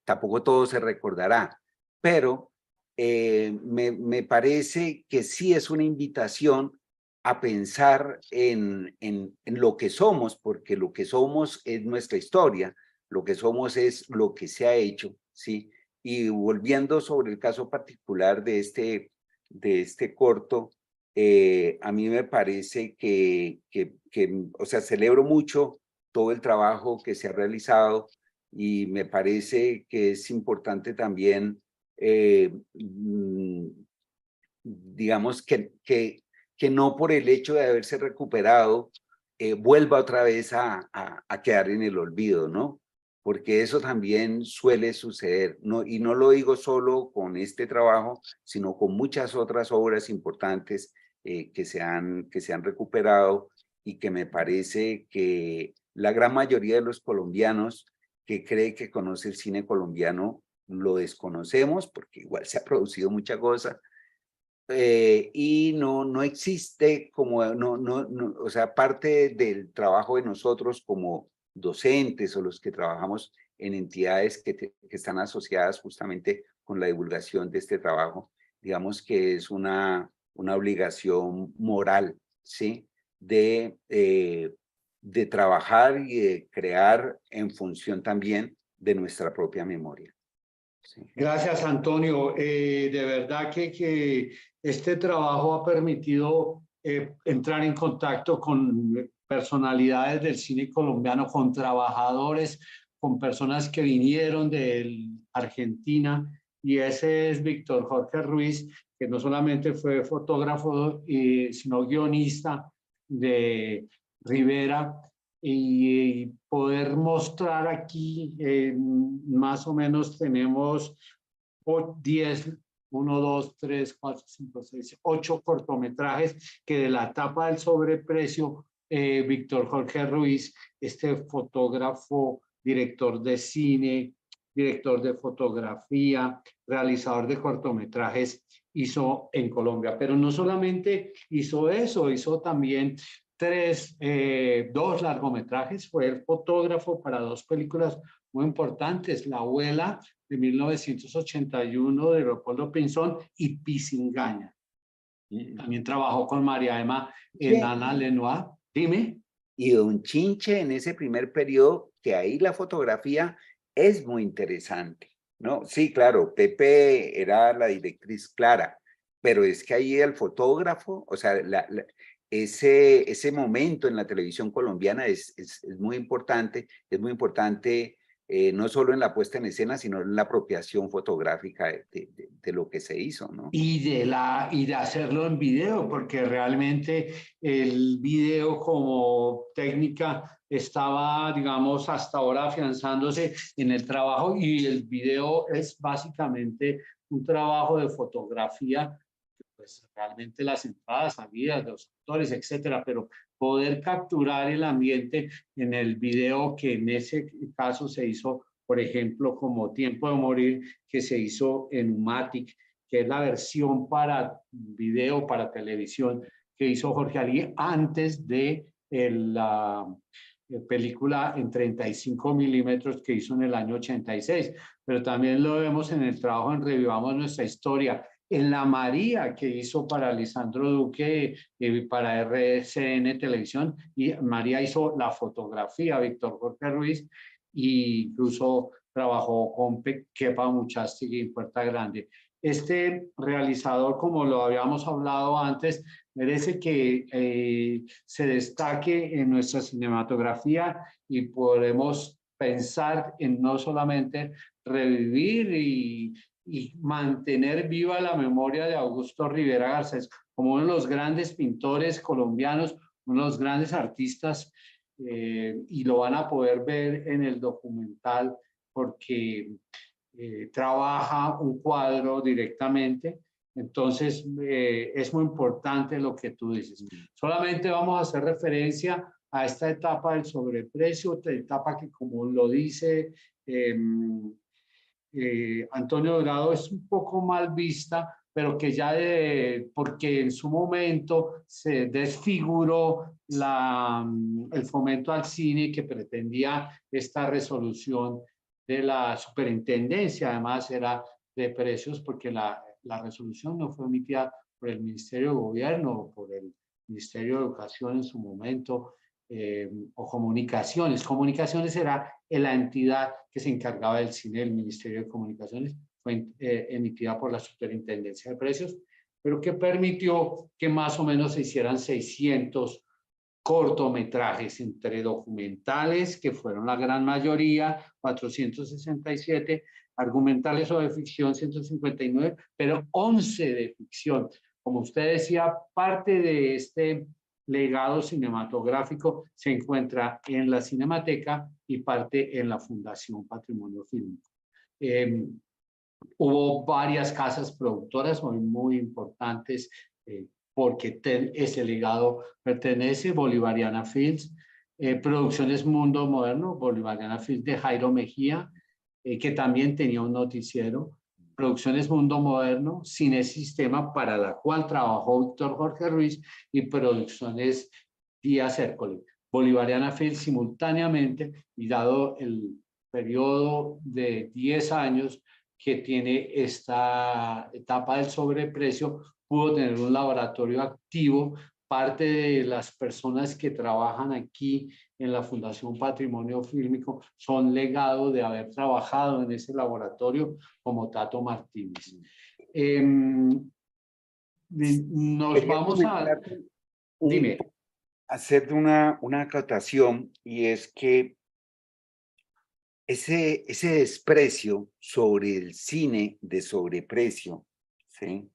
tampoco todo se recordará, pero me parece que sí es una invitación a pensar en lo que somos, porque lo que somos es nuestra historia, lo que somos es lo que se ha hecho, ¿sí? Y volviendo sobre el caso particular de este corto, a mí me parece o sea, celebro mucho todo el trabajo que se ha realizado y me parece que es importante también, digamos, que no por el hecho de haberse recuperado, vuelva otra vez a quedar en el olvido, ¿no? Porque eso también suele suceder, ¿no? Y no lo digo solo con este trabajo, sino con muchas otras obras importantes que se han recuperado y que me parece que la gran mayoría de los colombianos que cree que conoce el cine colombiano lo desconocemos, porque igual se ha producido mucha cosa, y no existe como, o sea, parte del trabajo de nosotros como docentes o los que trabajamos en entidades que están asociadas justamente con la divulgación de este trabajo, digamos que es una obligación moral, ¿sí? De trabajar y de crear en función también de nuestra propia memoria. Sí. Gracias, Antonio. De verdad que este trabajo ha permitido entrar en contacto con personalidades del cine colombiano, con trabajadores, con personas que vinieron de Argentina. Y ese es Víctor Jorge Ruiz, que no solamente fue fotógrafo, sino guionista de Rivera. Y poder mostrar aquí, más o menos tenemos 10, 1, 2, 3, 4, 5, 6, 8 cortometrajes que de la etapa del sobreprecio, Víctor Jorge Ruiz, este fotógrafo, director de cine, director de fotografía, realizador de cortometrajes, hizo en Colombia. Pero no solamente hizo eso, hizo también 2 largometrajes, fue el fotógrafo para 2 películas muy importantes, La abuela de 1981 de Leopoldo Pinzón y Pisingaña. También trabajó con María Emma en Ana Lenoir. Dime. Y Don Chinche en ese primer periodo, que ahí la fotografía es muy interesante, ¿no? Sí, claro, Pepe era la directriz clara, pero es que ahí el fotógrafo, o sea, ese momento en la televisión colombiana es muy importante no solo en la puesta en escena, sino en la apropiación fotográfica de lo que se hizo, ¿no? Y de hacerlo en video, porque realmente el video como técnica estaba, digamos, hasta ahora afianzándose en el trabajo, y el video es básicamente un trabajo de fotografía, pues realmente las entradas, salidas de los actores, etcétera, pero poder capturar el ambiente en el video, que en ese caso se hizo, por ejemplo, como Tiempo de Morir, que se hizo en Umatic, que es la versión para video, para televisión, que hizo Jorge Ali antes de la película en 35 milímetros que hizo en el año 86. Pero también lo vemos en el trabajo en Revivamos Nuestra Historia, en La María, que hizo para Lisandro Duque para RCN Televisión, y María hizo la fotografía, Víctor Jorge Ruiz, e incluso trabajó con Kepa Muchastegui en Puerta Grande. Este realizador, como lo habíamos hablado antes, merece que se destaque en nuestra cinematografía, y podemos pensar en no solamente revivir y mantener viva la memoria de Augusto Rivera Garcés como uno de los grandes pintores colombianos, uno de los grandes artistas, y lo van a poder ver en el documental, porque trabaja un cuadro directamente. Entonces, es muy importante lo que tú dices. Solamente vamos a hacer referencia a esta etapa del sobreprecio, etapa que, como lo dice Antonio Dorado, es un poco mal vista, pero que ya porque en su momento se desfiguró el fomento al cine que pretendía esta resolución de la superintendencia. Además era de precios, porque la resolución no fue emitida por el Ministerio de Gobierno o por el Ministerio de Educación en su momento, o Comunicaciones. Comunicaciones era la entidad que se encargaba del cine del Ministerio de Comunicaciones. Fue emitida por la Superintendencia de Precios, pero que permitió que más o menos se hicieran 600 cortometrajes, entre documentales, que fueron la gran mayoría, 467, argumentales o de ficción, 159, pero 11 de ficción. Como usted decía, parte de este legado cinematográfico se encuentra en la Cinemateca y parte en la Fundación Patrimonio Fílmico. Hubo varias casas productoras muy importantes, porque ese legado pertenece: Bolivariana Films, Producciones Mundo Moderno, Bolivariana Films de Jairo Mejía, que también tenía un noticiero, Producciones Mundo Moderno, Cine Sistema, para la cual trabajó Víctor Jorge Ruiz, y Producciones Díaz Hércole. Bolivariana Films simultáneamente, y dado el periodo de 10 años que tiene esta etapa del sobreprecio, pudo tener un laboratorio activo. Parte de las personas que trabajan aquí en la Fundación Patrimonio Fílmico son legado de haber trabajado en ese laboratorio, como Tato Martínez. Nos vamos a... Dime. Hacer una acotación, y es que ese desprecio sobre el cine de sobreprecio, ¿sí?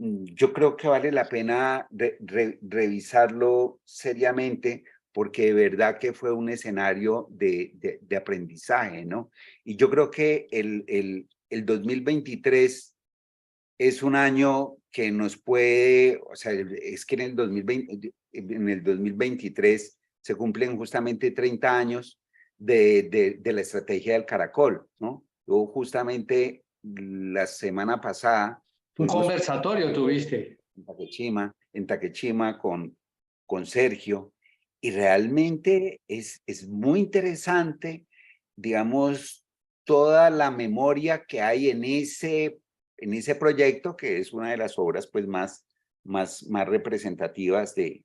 Yo creo que vale la pena revisarlo seriamente, porque de verdad que fue un escenario de aprendizaje, ¿no? Y yo creo que el 2023 es un año que nos puede, o sea, es que en el 2023 se cumplen justamente 30 años de la estrategia del caracol, ¿no? Yo justamente la semana pasada... Un conversatorio tuviste. En Taquechima con Sergio, y realmente es muy interesante, digamos, toda la memoria que hay en ese proyecto, que es una de las obras pues más representativas del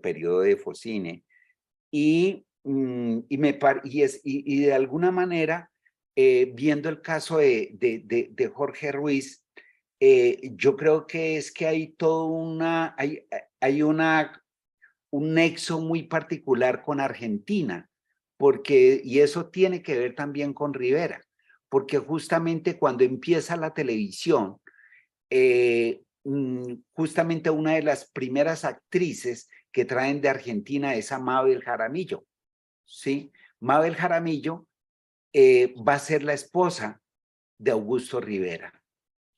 periodo de Focine, y de alguna manera, viendo el caso de Jorge Ruiz, yo creo que es que hay hay un nexo muy particular con Argentina, porque, y eso tiene que ver también con Rivera, porque justamente cuando empieza la televisión, justamente una de las primeras actrices que traen de Argentina es a Mabel Jaramillo, ¿sí? Mabel Jaramillo va a ser la esposa de Augusto Rivera,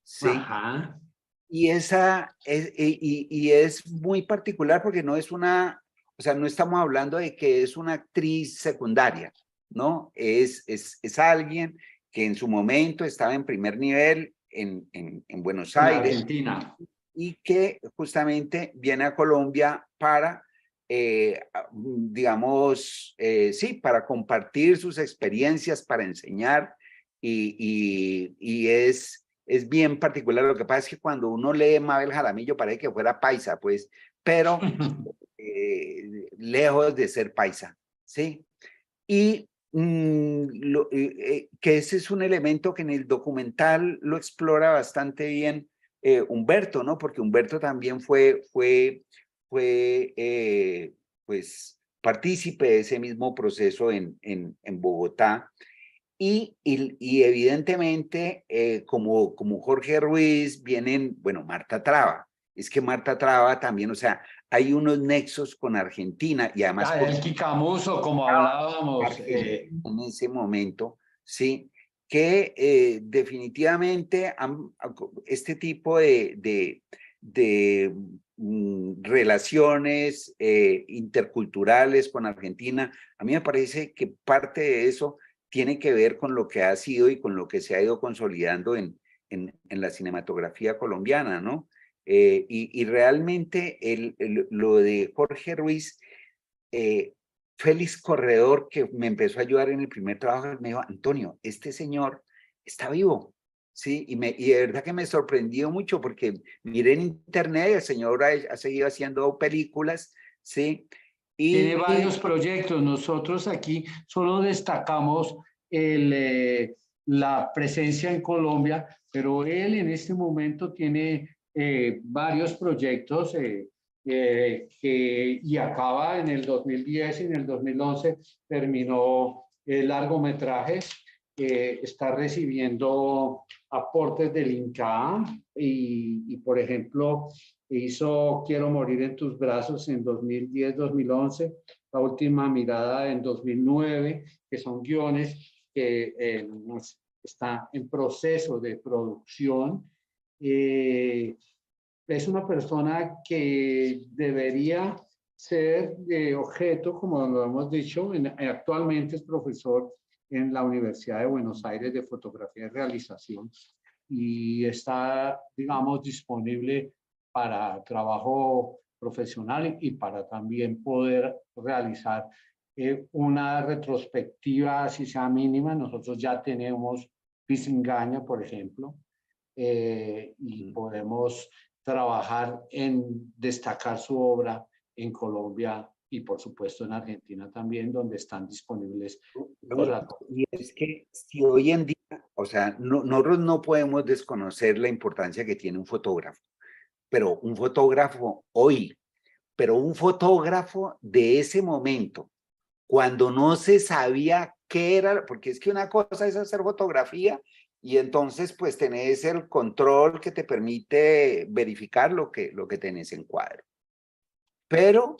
¿sí? Ajá. Y esa es muy particular porque no es una, o sea, no estamos hablando de que es una actriz secundaria, ¿no? Es alguien que en su momento estaba en primer nivel en Buenos En Aires Argentina. y que justamente viene a Colombia para, digamos, sí, para compartir sus experiencias, para enseñar y es bien particular. Lo que pasa es que cuando uno lee Mabel Jaramillo parece que fuera paisa, pues, pero lejos de ser paisa, ¿sí? Y que ese es un elemento que en el documental lo explora bastante bien Humberto, ¿no? Porque Humberto también fue pues, partícipe de ese mismo proceso en Bogotá. Y evidentemente, como Jorge Ruiz, vienen, bueno, Marta Traba. Es que Marta Traba también, o sea, hay unos nexos con Argentina y además El Kicamuso, como hablábamos. en ese momento, sí, que definitivamente este tipo de relaciones interculturales con Argentina, a mí me parece que parte de eso tiene que ver con lo que ha sido y con lo que se ha ido consolidando en la cinematografía colombiana, ¿no? Y realmente lo de Jorge Ruiz, Félix Corredor, que me empezó a ayudar en el primer trabajo, me dijo, Antonio, este señor está vivo, ¿sí? Y de verdad que me sorprendió mucho porque miré en internet, el señor ha seguido haciendo películas, ¿sí? Tiene varios proyectos. Nosotros aquí solo destacamos la presencia en Colombia, pero él en este momento tiene varios proyectos y acaba en el 2010 y en el 2011 terminó largometrajes. Está recibiendo aportes del INCA y, por ejemplo, hizo Quiero morir en tus brazos en 2010-2011, La última mirada en 2009, que son guiones que está en proceso de producción. Es una persona que debería ser objeto, como lo hemos dicho, actualmente es profesor en la Universidad de Buenos Aires de Fotografía y Realización y está, digamos, disponible para trabajo profesional y para también poder realizar una retrospectiva, si sea mínima. Nosotros ya tenemos Pisingaña, por ejemplo, y podemos trabajar en destacar su obra en Colombia y por supuesto en Argentina también, donde están disponibles los datos. Y es que si hoy en día, o sea, nosotros no podemos desconocer la importancia que tiene un fotógrafo, pero un fotógrafo hoy, pero un fotógrafo de ese momento, cuando no se sabía qué era, porque es que una cosa es hacer fotografía y entonces pues tenés el control que te permite verificar lo que tenés en cuadro. Pero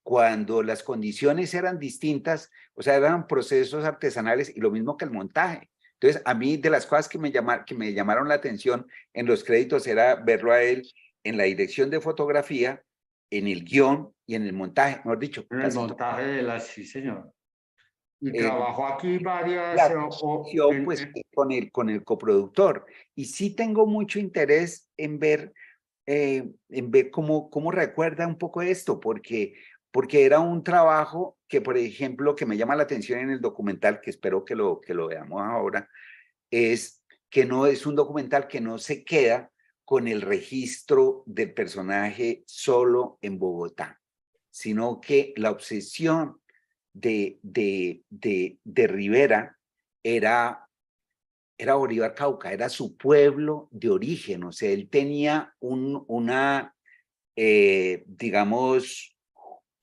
cuando las condiciones eran distintas, o sea, eran procesos artesanales y lo mismo que el montaje. Entonces, a mí de las cosas que me llamaron la atención en los créditos era verlo a él en la dirección de fotografía, en el guión y en el montaje, mejor dicho. En el montaje de la, sí, señor. Y Eh, trabajó aquí varias... la pues, con el coproductor. Y sí tengo mucho interés en ver cómo recuerda un poco esto, porque era un trabajo que, por ejemplo, que me llama la atención en el documental, que espero que lo veamos ahora, es que no es un documental que no se queda con el registro del personaje solo en Bogotá, sino que la obsesión de Rivera era Bolívar Cauca, era su pueblo de origen, o sea, él tenía digamos,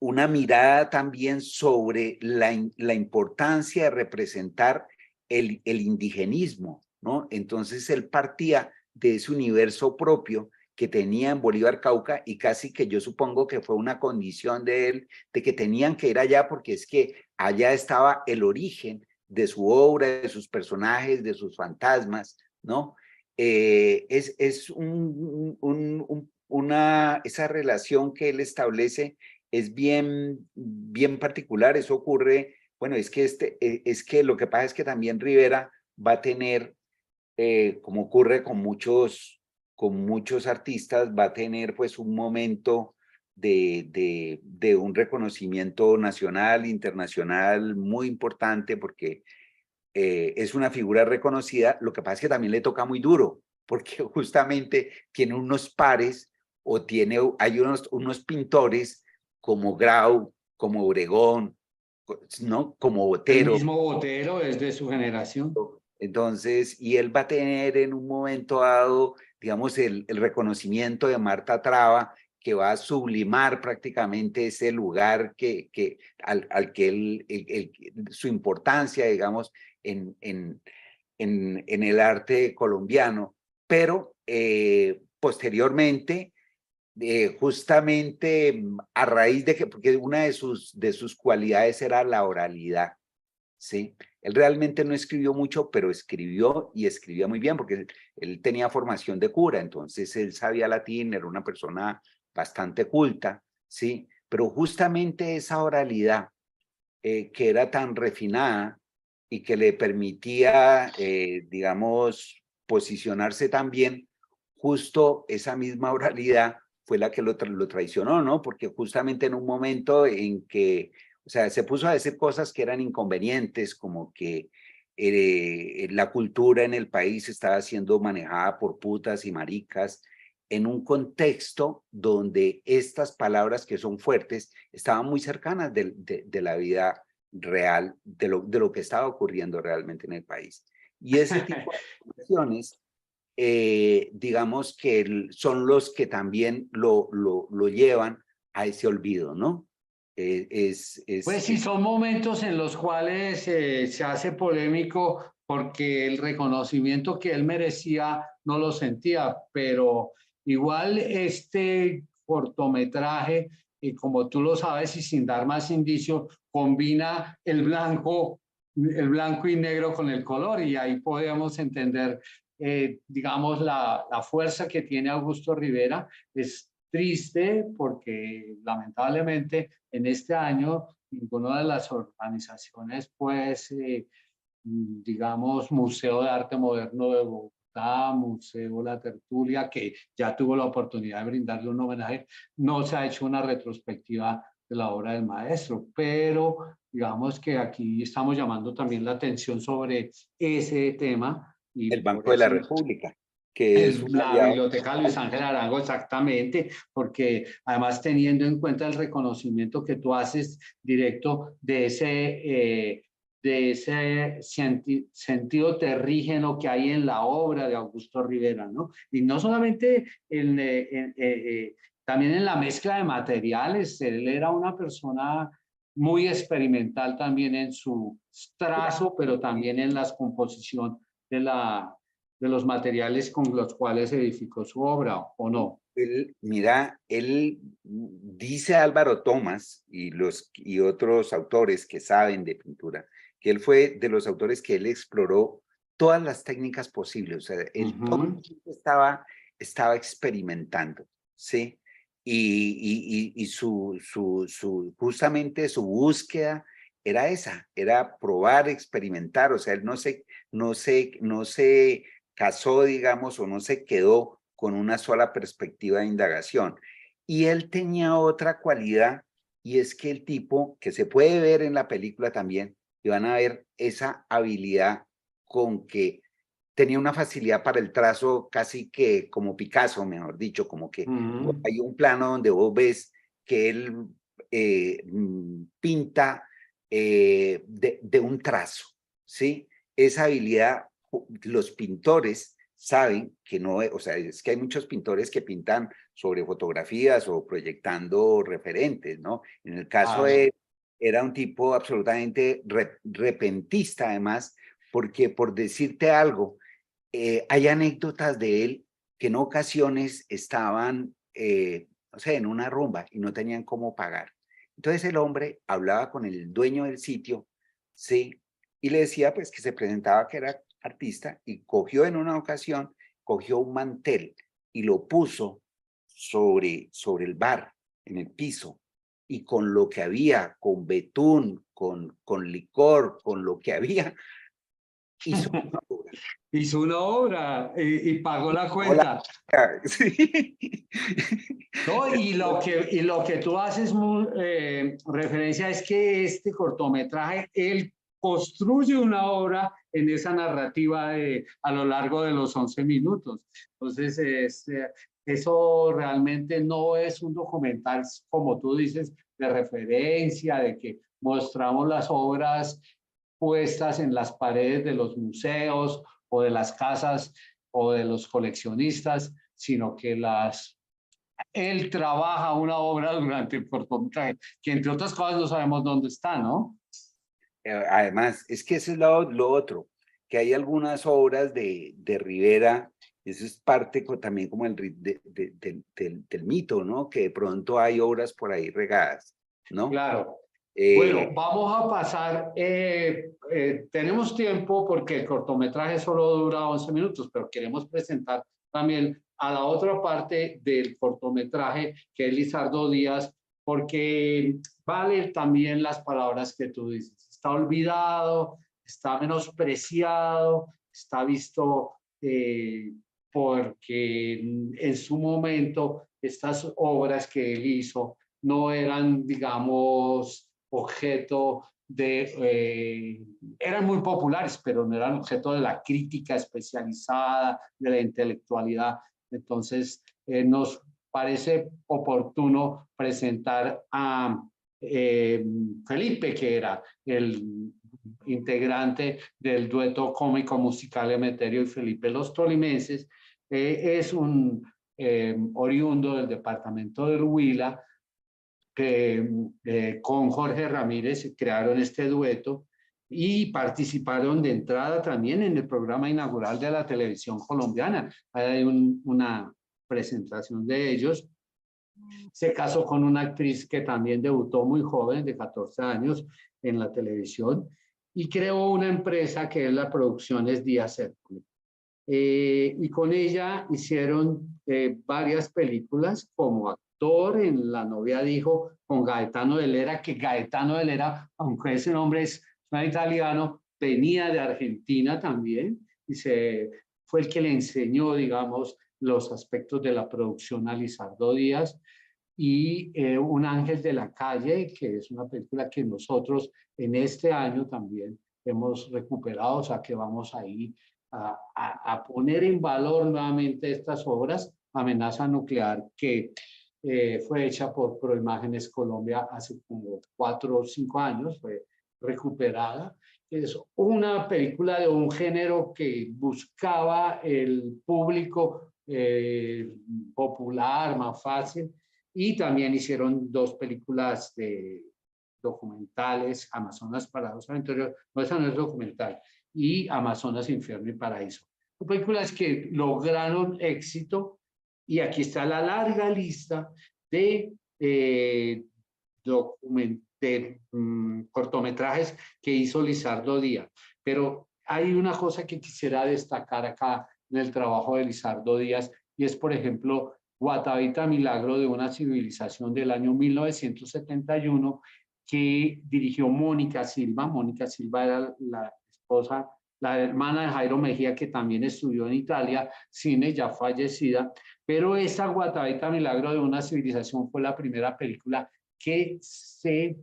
una mirada también sobre la importancia de representar el indigenismo, ¿no? Entonces él partía de ese universo propio que tenía en Bolívar Cauca y casi que yo supongo que fue una condición de él, de que tenían que ir allá porque es que allá estaba el origen de su obra, de sus personajes, de sus fantasmas, ¿no? Es esa relación que él establece es bien particular. Eso ocurre, bueno, es que lo que pasa es que también Rivera va a tener, como ocurre con muchos artistas, va a tener pues un momento de un reconocimiento nacional, internacional muy importante porque es una figura reconocida. Lo que pasa es que también le toca muy duro porque justamente tiene unos pares o hay unos pintores como Grau, como Obregón, ¿no? Como El Botero. mismo Botero es de su generación. Entonces, y él va a tener en un momento dado, digamos, el reconocimiento de Marta Traba, que va a sublimar prácticamente ese lugar al que su importancia, digamos, en el arte colombiano. Pero posteriormente, justamente a raíz de que, porque una de sus cualidades era la oralidad, ¿sí? Él realmente no escribió mucho, pero escribió y escribía muy bien porque él tenía formación de cura, entonces él sabía latín, era una persona bastante culta, ¿sí? Pero justamente esa oralidad que era tan refinada y que le permitía, digamos, posicionarse tan bien, justo esa misma oralidad fue la que lo traicionó, ¿no? Porque justamente en un momento en que, o sea, se puso a decir cosas que eran inconvenientes, como que la cultura en el país estaba siendo manejada por putas y maricas, en un contexto donde estas palabras que son fuertes estaban muy cercanas de la vida real, de lo que estaba ocurriendo realmente en el país. Y ese tipo de acciones, digamos que son los que también lo llevan a ese olvido, ¿no? Pues sí, son momentos en los cuales se hace polémico porque el reconocimiento que él merecía no lo sentía, pero igual este cortometraje, como tú lo sabes y sin dar más indicio, combina el blanco y negro con el color y ahí podemos entender, digamos, la fuerza que tiene Augusto Rivera. Es triste porque lamentablemente en este año ninguna de las organizaciones, pues, digamos, Museo de Arte Moderno de Bogotá, Museo La Tertulia, que ya tuvo la oportunidad de brindarle un homenaje, no se ha hecho una retrospectiva de la obra del maestro, pero digamos que aquí estamos llamando también la atención sobre ese tema y el por Banco de la eso República, que es un la aliado. Biblioteca Luis Ángel Arango, exactamente, porque además teniendo en cuenta el reconocimiento que tú haces directo de ese sentido terrígeno que hay en la obra de Augusto Rivera, ¿no? Y no solamente también en la mezcla de materiales, él era una persona muy experimental también en su trazo, pero también en la composición de los materiales con los cuales edificó su obra, ¿o no? Mira, él dice Álvaro Tomás y otros autores que saben de pintura, que él fue de los autores que él exploró todas las técnicas posibles, o sea, él todo el tiempo estaba experimentando, ¿sí? Y justamente su búsqueda era esa, era probar, experimentar, o sea, él no se casó, digamos, o no se quedó con una sola perspectiva de indagación. Y él tenía otra cualidad, y es que el tipo, que se puede ver en la película también, y van a ver esa habilidad con que tenía una facilidad para el trazo casi que como Picasso, mejor dicho, como que hay un plano donde vos ves que él pinta de un trazo, ¿sí? Esa habilidad, los pintores saben que no, o sea, es que hay muchos pintores que pintan sobre fotografías o proyectando referentes, ¿no? En el caso de él, era un tipo absolutamente repentista, además, porque por decirte algo, hay anécdotas de él que en ocasiones estaban, o sea, en una rumba y no tenían cómo pagar. Entonces el hombre hablaba con el dueño del sitio, sí, y le decía pues que se presentaba que era artista y cogió en una ocasión, cogió un mantel y lo puso sobre el bar, en el piso, y con lo que había, con betún, con licor, con lo que había, hizo una obra. Hizo una obra y pagó la Hola. cuenta. Sí. No, y lo que tú haces referencia es que este cortometraje, él construye una obra en esa narrativa a lo largo de los 11 minutos. Entonces, eso realmente no es un documental, como tú dices, de referencia, de que mostramos las obras puestas en las paredes de los museos o de las casas o de los coleccionistas, sino que él trabaja una obra durante el cortometraje, que entre otras cosas no sabemos dónde está, ¿no? Además, es que eso es lo otro, que hay algunas obras de Rivera, eso es parte también como del mito, ¿no? Que de pronto hay obras por ahí regadas, ¿no? Claro. Bueno, vamos a pasar, tenemos tiempo porque el cortometraje solo dura 11 minutos, pero queremos presentar también a la otra parte del cortometraje, que es Lizardo Díaz, porque vale también las palabras que tú dices. Está olvidado, está menospreciado, está visto porque en su momento estas obras que él hizo no eran, digamos, objeto eran muy populares, pero no eran objeto de la crítica especializada, de la intelectualidad. Entonces, nos parece oportuno presentar a Felipe, que era el integrante del dueto cómico musical Emeterio y Felipe Los Tolimenses. Es un oriundo del departamento del Huila, que con Jorge Ramírez crearon este dueto y participaron de entrada también en el programa inaugural de la televisión colombiana. Hay una presentación de ellos. Se casó con una actriz que también debutó muy joven, de 14 años, en la televisión, y creó una empresa que es la Producciones Díaz Hércules. Y con ella hicieron varias películas como actor en La novia dijo, con Gaetano de Lera, que Gaetano de Lera, aunque ese nombre es italiano, venía de Argentina también y fue el que le enseñó, digamos, los aspectos de la producción a Lizardo Díaz. Y Un ángel de la calle, que es una película que nosotros en este año también hemos recuperado, o sea que vamos ahí a poner en valor nuevamente estas obras. Amenaza nuclear, que fue hecha por Proimágenes Colombia hace como 4 o 5 años, fue recuperada. Es una película de un género que buscaba el público popular, más fácil, y también hicieron 2 películas de documentales, Amazonas Parados Aventureros, no, esa no es documental, y Amazonas, Infierno y Paraíso. Son películas que lograron éxito y aquí está la larga lista de cortometrajes que hizo Lizardo Díaz. Pero hay una cosa que quisiera destacar acá en el trabajo de Lizardo Díaz y es, por ejemplo, Guatavita Milagro de una civilización del año 1971 que dirigió Mónica Silva. Mónica Silva era la esposa, la hermana de Jairo Mejía, que también estudió en Italia, cine, ya fallecida, pero esa Guatavita Milagro de una civilización fue la primera película que se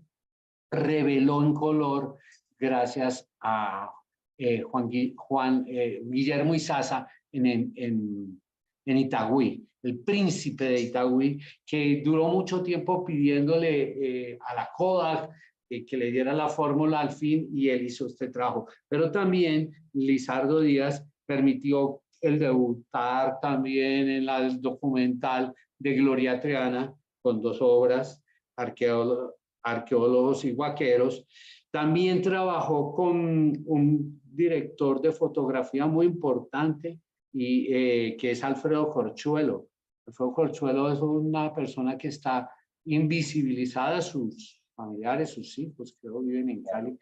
reveló en color gracias a Guillermo Izaza en Itagüí, el príncipe de Itagüí, que duró mucho tiempo pidiéndole a la Kodak que le diera la fórmula al fin, y él hizo este trabajo. Pero también Lizardo Díaz permitió el debutar también en el documental de Gloria Triana con 2 obras, Arqueólogos y Vaqueros. También trabajó con un director de fotografía muy importante que es Alfredo Corchuelo. Alfredo Corchuelo es una persona que está invisibilizada, sus familiares, sus hijos, creo viven en Cali.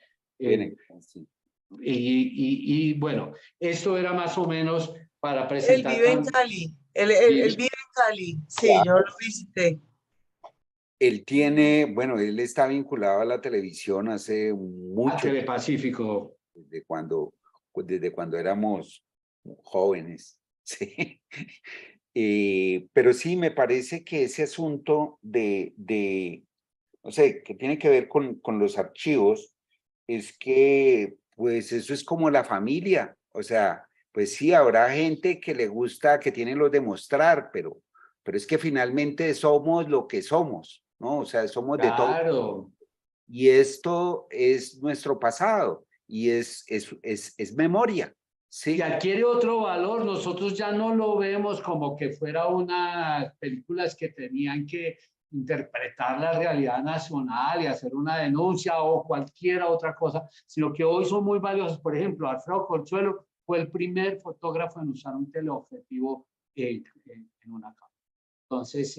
Sí. Y bueno, eso era más o menos para Él presentar. vive en Cali, él vive en Cali, sí, yo lo visité. Él tiene, bueno, él está vinculado a la televisión hace A mucho, Telepacífico. desde cuando éramos jóvenes, sí. Pero sí, me parece que ese asunto no sé, que tiene que ver con los archivos, es que, pues, eso es como la familia. O sea, pues sí, habrá gente que le gusta, que tiene los de mostrar, pero es que finalmente somos lo que somos, ¿no? O sea, somos de todo. Claro. Y esto es nuestro pasado y es memoria, ¿sí? Y adquiere otro valor. Nosotros ya no lo vemos como que fuera unas películas que tenían que interpretar la realidad nacional y hacer una denuncia o cualquier otra cosa, sino que hoy son muy valiosos. Por ejemplo, Alfredo Corchuelo fue el primer fotógrafo en usar un teleobjetivo en una cámara. Entonces,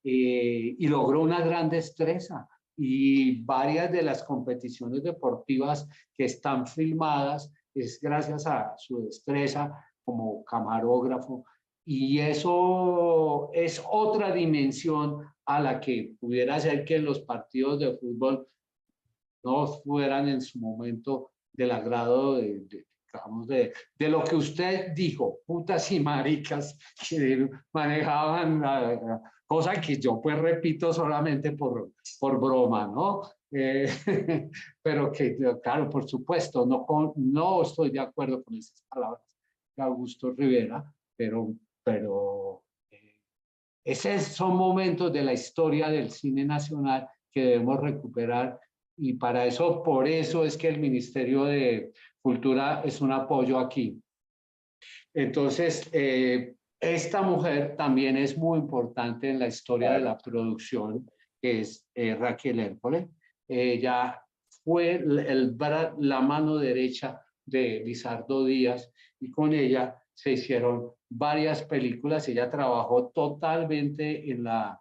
y logró una gran destreza. Y varias de las competiciones deportivas que están filmadas es gracias a su destreza como camarógrafo. Y eso es otra dimensión a la que pudiera ser que los partidos de fútbol no fueran en su momento del agrado digamos, de lo que usted dijo, putas y maricas que manejaban, cosa que yo pues repito solamente por broma, ¿no? Pero que, claro, por supuesto, no estoy de acuerdo con esas palabras de Augusto Rivera, pero esos son momentos de la historia del cine nacional que debemos recuperar y para eso, por eso es que el Ministerio de Cultura es un apoyo aquí. Entonces, esta mujer también es muy importante en la historia de la producción, que es Raquel Hércole. Ella fue la mano derecha de Lizardo Díaz y con ella se hicieron varias películas. Ella trabajó totalmente en la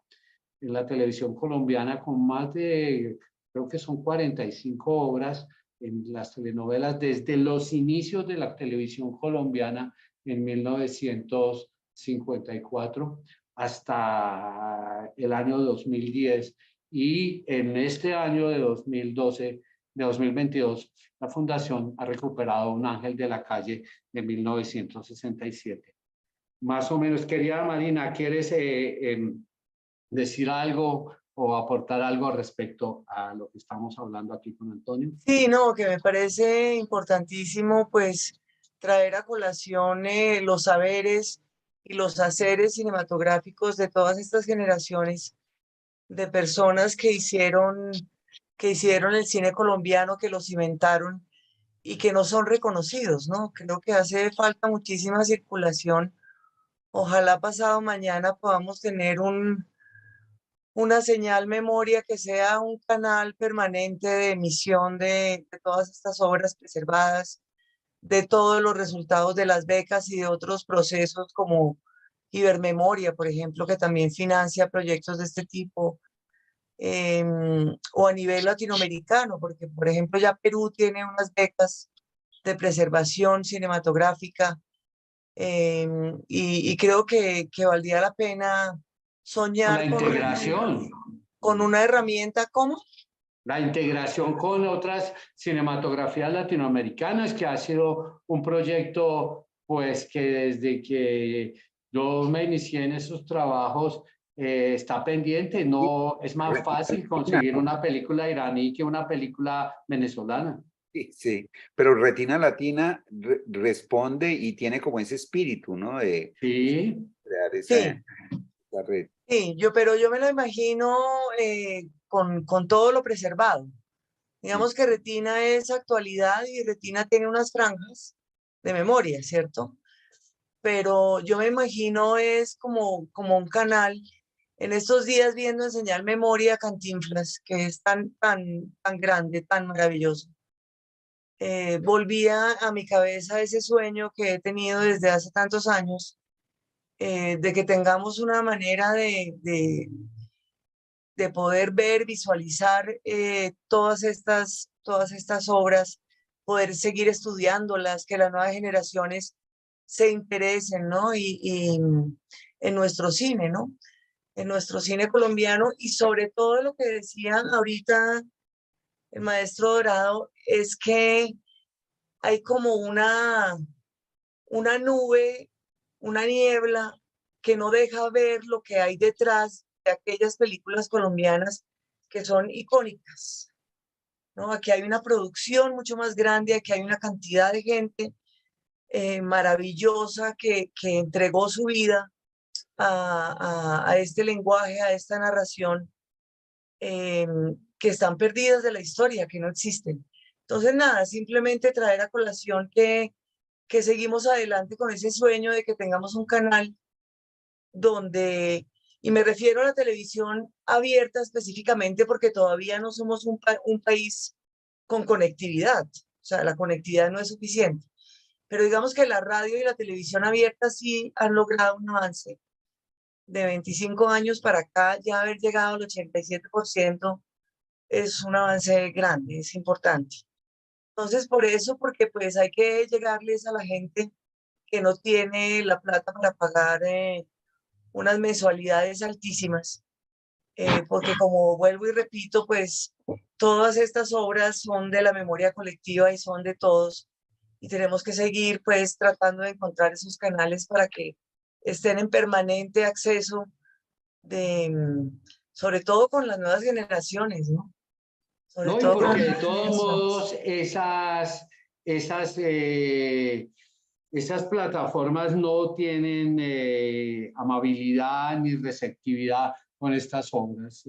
televisión colombiana con más de, creo que son 45 obras en las telenovelas desde los inicios de la televisión colombiana en 1954 hasta el año 2010 y en este año de 2022 la fundación ha recuperado un ángel de la calle de 1967. Más o menos, querida Marina, ¿quieres decir algo o aportar algo respecto a lo que estamos hablando aquí con Antonio? Sí, no, que me parece importantísimo pues traer a colación los saberes y los haceres cinematográficos de todas estas generaciones de personas que hicieron el cine colombiano, que lo cimentaron y que no son reconocidos, ¿no? Creo que hace falta muchísima circulación. Ojalá pasado mañana podamos tener una señal memoria que sea un canal permanente de emisión de todas estas obras preservadas, de todos los resultados de las becas y de otros procesos como Ibermemoria, por ejemplo, que también financia proyectos de este tipo, o a nivel latinoamericano, porque, por ejemplo, ya Perú tiene unas becas de preservación cinematográfica, y creo que valdría la pena La soñar integración. con una herramienta como La integración con otras cinematografías latinoamericanas, que ha sido un proyecto, pues, que desde que yo me inicié en esos trabajos, está pendiente. No es más fácil conseguir una película iraní que una película venezolana. Sí, sí, pero Retina Latina responde y tiene como ese espíritu, ¿no? De Sí. crear sí, esa red. sí, pero yo me lo imagino con todo lo preservado. Digamos que Retina es actualidad y Retina tiene unas franjas de memoria, ¿cierto? pero yo me imagino es como un canal. En estos días viendo enseñar memoria a Cantinflas, que es tan grande, tan maravilloso, volvía a mi cabeza ese sueño que he tenido desde hace tantos años, de que tengamos una manera de poder ver, visualizar todas estas obras, poder seguir estudiándolas, que las nuevas generaciones se interesen, ¿no? Y en nuestro cine, ¿no? En nuestro cine colombiano y sobre todo lo que decía ahorita el maestro Dorado es que hay como una nube, una niebla que no deja ver lo que hay detrás de aquellas películas colombianas que son icónicas, ¿no? Aquí hay una producción mucho más grande, aquí hay una cantidad de gente maravillosa que entregó su vida a este lenguaje, a esta narración, que están perdidas de la historia, que no existen. Entonces, nada, simplemente traer a colación que seguimos adelante con ese sueño de que tengamos un canal donde, y me refiero a la televisión abierta específicamente porque todavía no somos un país con conectividad, o sea, la conectividad no es suficiente, pero digamos que la radio y la televisión abierta sí han logrado un avance. De 25 años para acá, ya haber llegado al 87% es un avance grande, es importante. Entonces, por eso, porque pues hay que llegarles a la gente que no tiene la plata para pagar unas mensualidades altísimas, porque como vuelvo y repito, pues todas estas obras son de la memoria colectiva y son de todos, y tenemos que seguir pues tratando de encontrar esos canales para que estén en permanente acceso de, sobre todo con las nuevas generaciones, ¿no? Sobre No, y todo con las porque de nuevas todos generaciones. modos esas plataformas no tienen amabilidad ni receptividad con estas obras.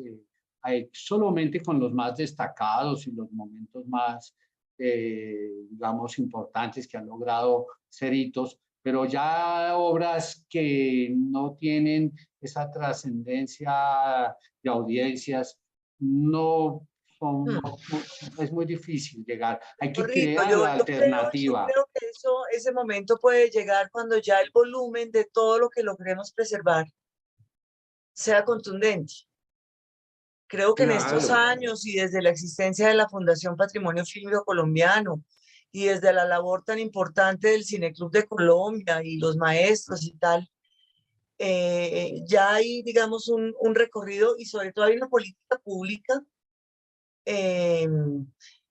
Solamente con los más destacados y los momentos más, digamos, importantes que han logrado ser hitos, pero ya obras que no tienen esa trascendencia de audiencias, no son, es muy difícil llegar. Hay que Correcto, crear la yo alternativa. creo que ese momento puede llegar cuando ya el volumen de todo lo que logremos preservar sea contundente. Creo que en estos Claro. años y desde la existencia de la Fundación Patrimonio Fílmico Colombiano y desde la labor tan importante del Cineclub de Colombia y los maestros y tal, ya hay, digamos, un recorrido y sobre todo hay una política pública, eh,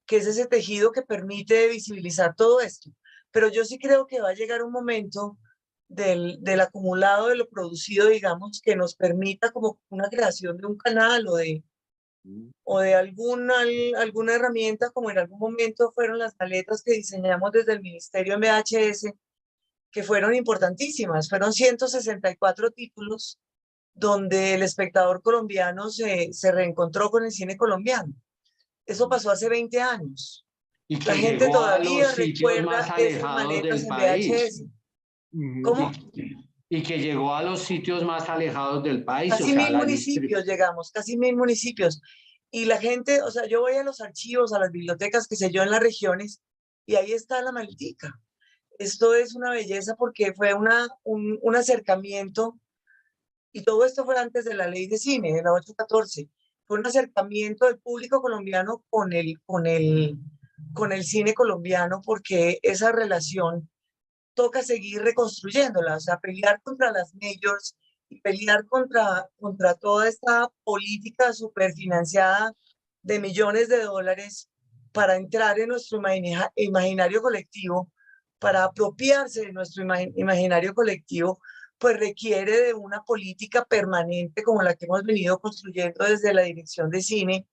que es ese tejido que permite visibilizar todo esto. Pero yo sí creo que va a llegar un momento del acumulado de lo producido, digamos, que nos permita como una creación de un canal o de alguna herramienta, como en algún momento fueron las maletas que diseñamos desde el Ministerio en VHS, que fueron importantísimas. Fueron 164 títulos donde el espectador colombiano se reencontró con el cine colombiano. Eso pasó hace 20 años. Y La que gente llegó a los todavía sitios recuerda más esas alejados maletas del en país. VHS. ¿Cómo? Y que llegó a los sitios más alejados del país, o Casi sea, 1000 municipios llegamos, casi 1000 municipios. Y la gente, o sea, yo voy a los archivos, a las bibliotecas, qué sé yo, en las regiones, y ahí está la maletica. Esto es una belleza porque fue un acercamiento, y todo esto fue antes de la ley de cine, de la 814. Fue un acercamiento del público colombiano con el cine colombiano, porque esa relación toca seguir reconstruyéndola, o sea, pelear contra las majors y pelear contra toda esta política superfinanciada de millones de dólares para entrar en nuestro imaginario colectivo, para apropiarse de nuestro imaginario colectivo, pues requiere de una política permanente como la que hemos venido construyendo desde la Dirección de Cine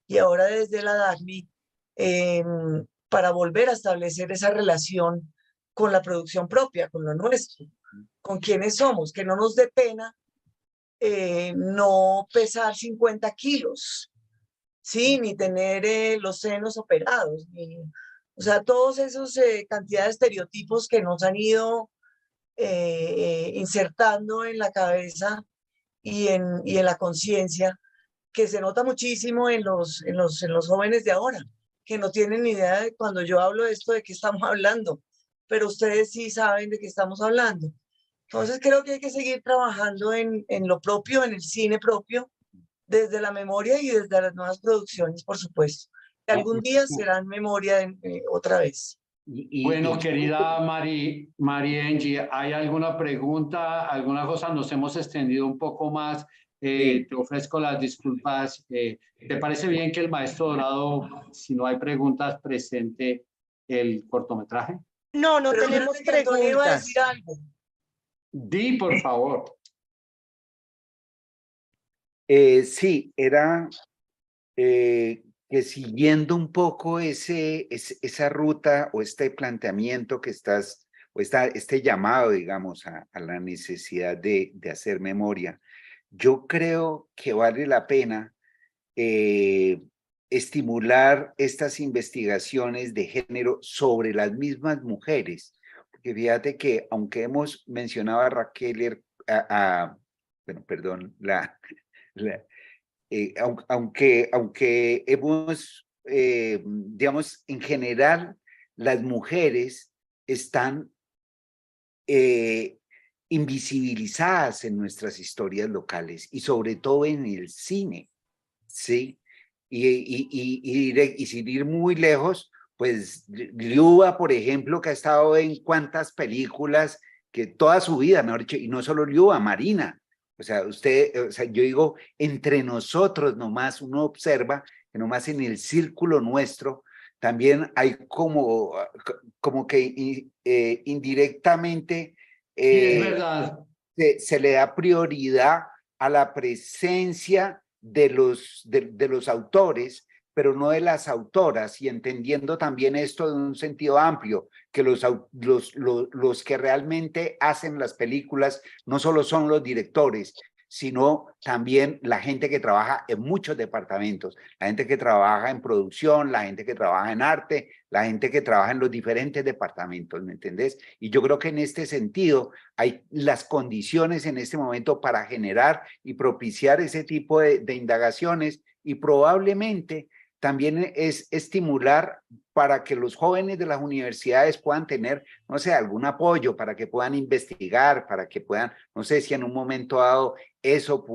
y ahora desde la DACMI, eh, para volver a establecer esa relación con la producción propia, con lo nuestro, con quienes somos, que no nos dé pena no pesar 50 kilos, ¿sí? Ni tener los senos operados, o sea, todos esos cantidad de estereotipos que nos han ido insertando en la cabeza y en la conciencia, que se nota muchísimo en los jóvenes de ahora, que no tienen ni idea de cuando yo hablo de esto de qué estamos hablando, pero ustedes sí saben de qué estamos hablando. Entonces creo que hay que seguir trabajando en lo propio, en el cine propio, desde la memoria y desde las nuevas producciones, por supuesto. Que algún día serán memoria otra vez. Bueno, querida María Angie, ¿hay alguna pregunta, alguna cosa? Nos hemos extendido un poco más. Te ofrezco las disculpas. ¿Te parece bien que el maestro Dorado, si no hay preguntas, presente el cortometraje? No, no Pero tenemos fíjate que Antonio iba a preguntas. decir algo. Di, por favor. Sí, era que siguiendo un poco esa ruta o este planteamiento que estás, o este llamado, digamos, a la necesidad de hacer memoria, yo creo que vale la pena estimular estas investigaciones de género sobre las mismas mujeres. Porque fíjate que aunque hemos mencionado a Raquel, bueno, perdón, aunque hemos, digamos, en general, las mujeres están invisibilizadas en nuestras historias locales y sobre todo en el cine, ¿sí? Y sin ir muy lejos, pues Liuba, por ejemplo, que ha estado en cuántas películas, que toda su vida, mejor dicho, y no solo Liuba, Marina. O sea, yo digo, entre nosotros nomás uno observa que nomás en el círculo nuestro también hay como que indirectamente Sí, es verdad. se le da prioridad a la presencia de los autores, pero no de las autoras, y entendiendo también esto de un sentido amplio, que los que realmente hacen las películas no solo son los directores, sino también la gente que trabaja en muchos departamentos, la gente que trabaja en producción, la gente que trabaja en arte, la gente que trabaja en los diferentes departamentos, ¿me entendés? Y yo creo que en este sentido hay las condiciones en este momento para generar y propiciar ese tipo de indagaciones, y probablemente también es estimular para que los jóvenes de las universidades puedan tener, no sé, algún apoyo para que puedan investigar, para que puedan, no sé si en un momento dado eso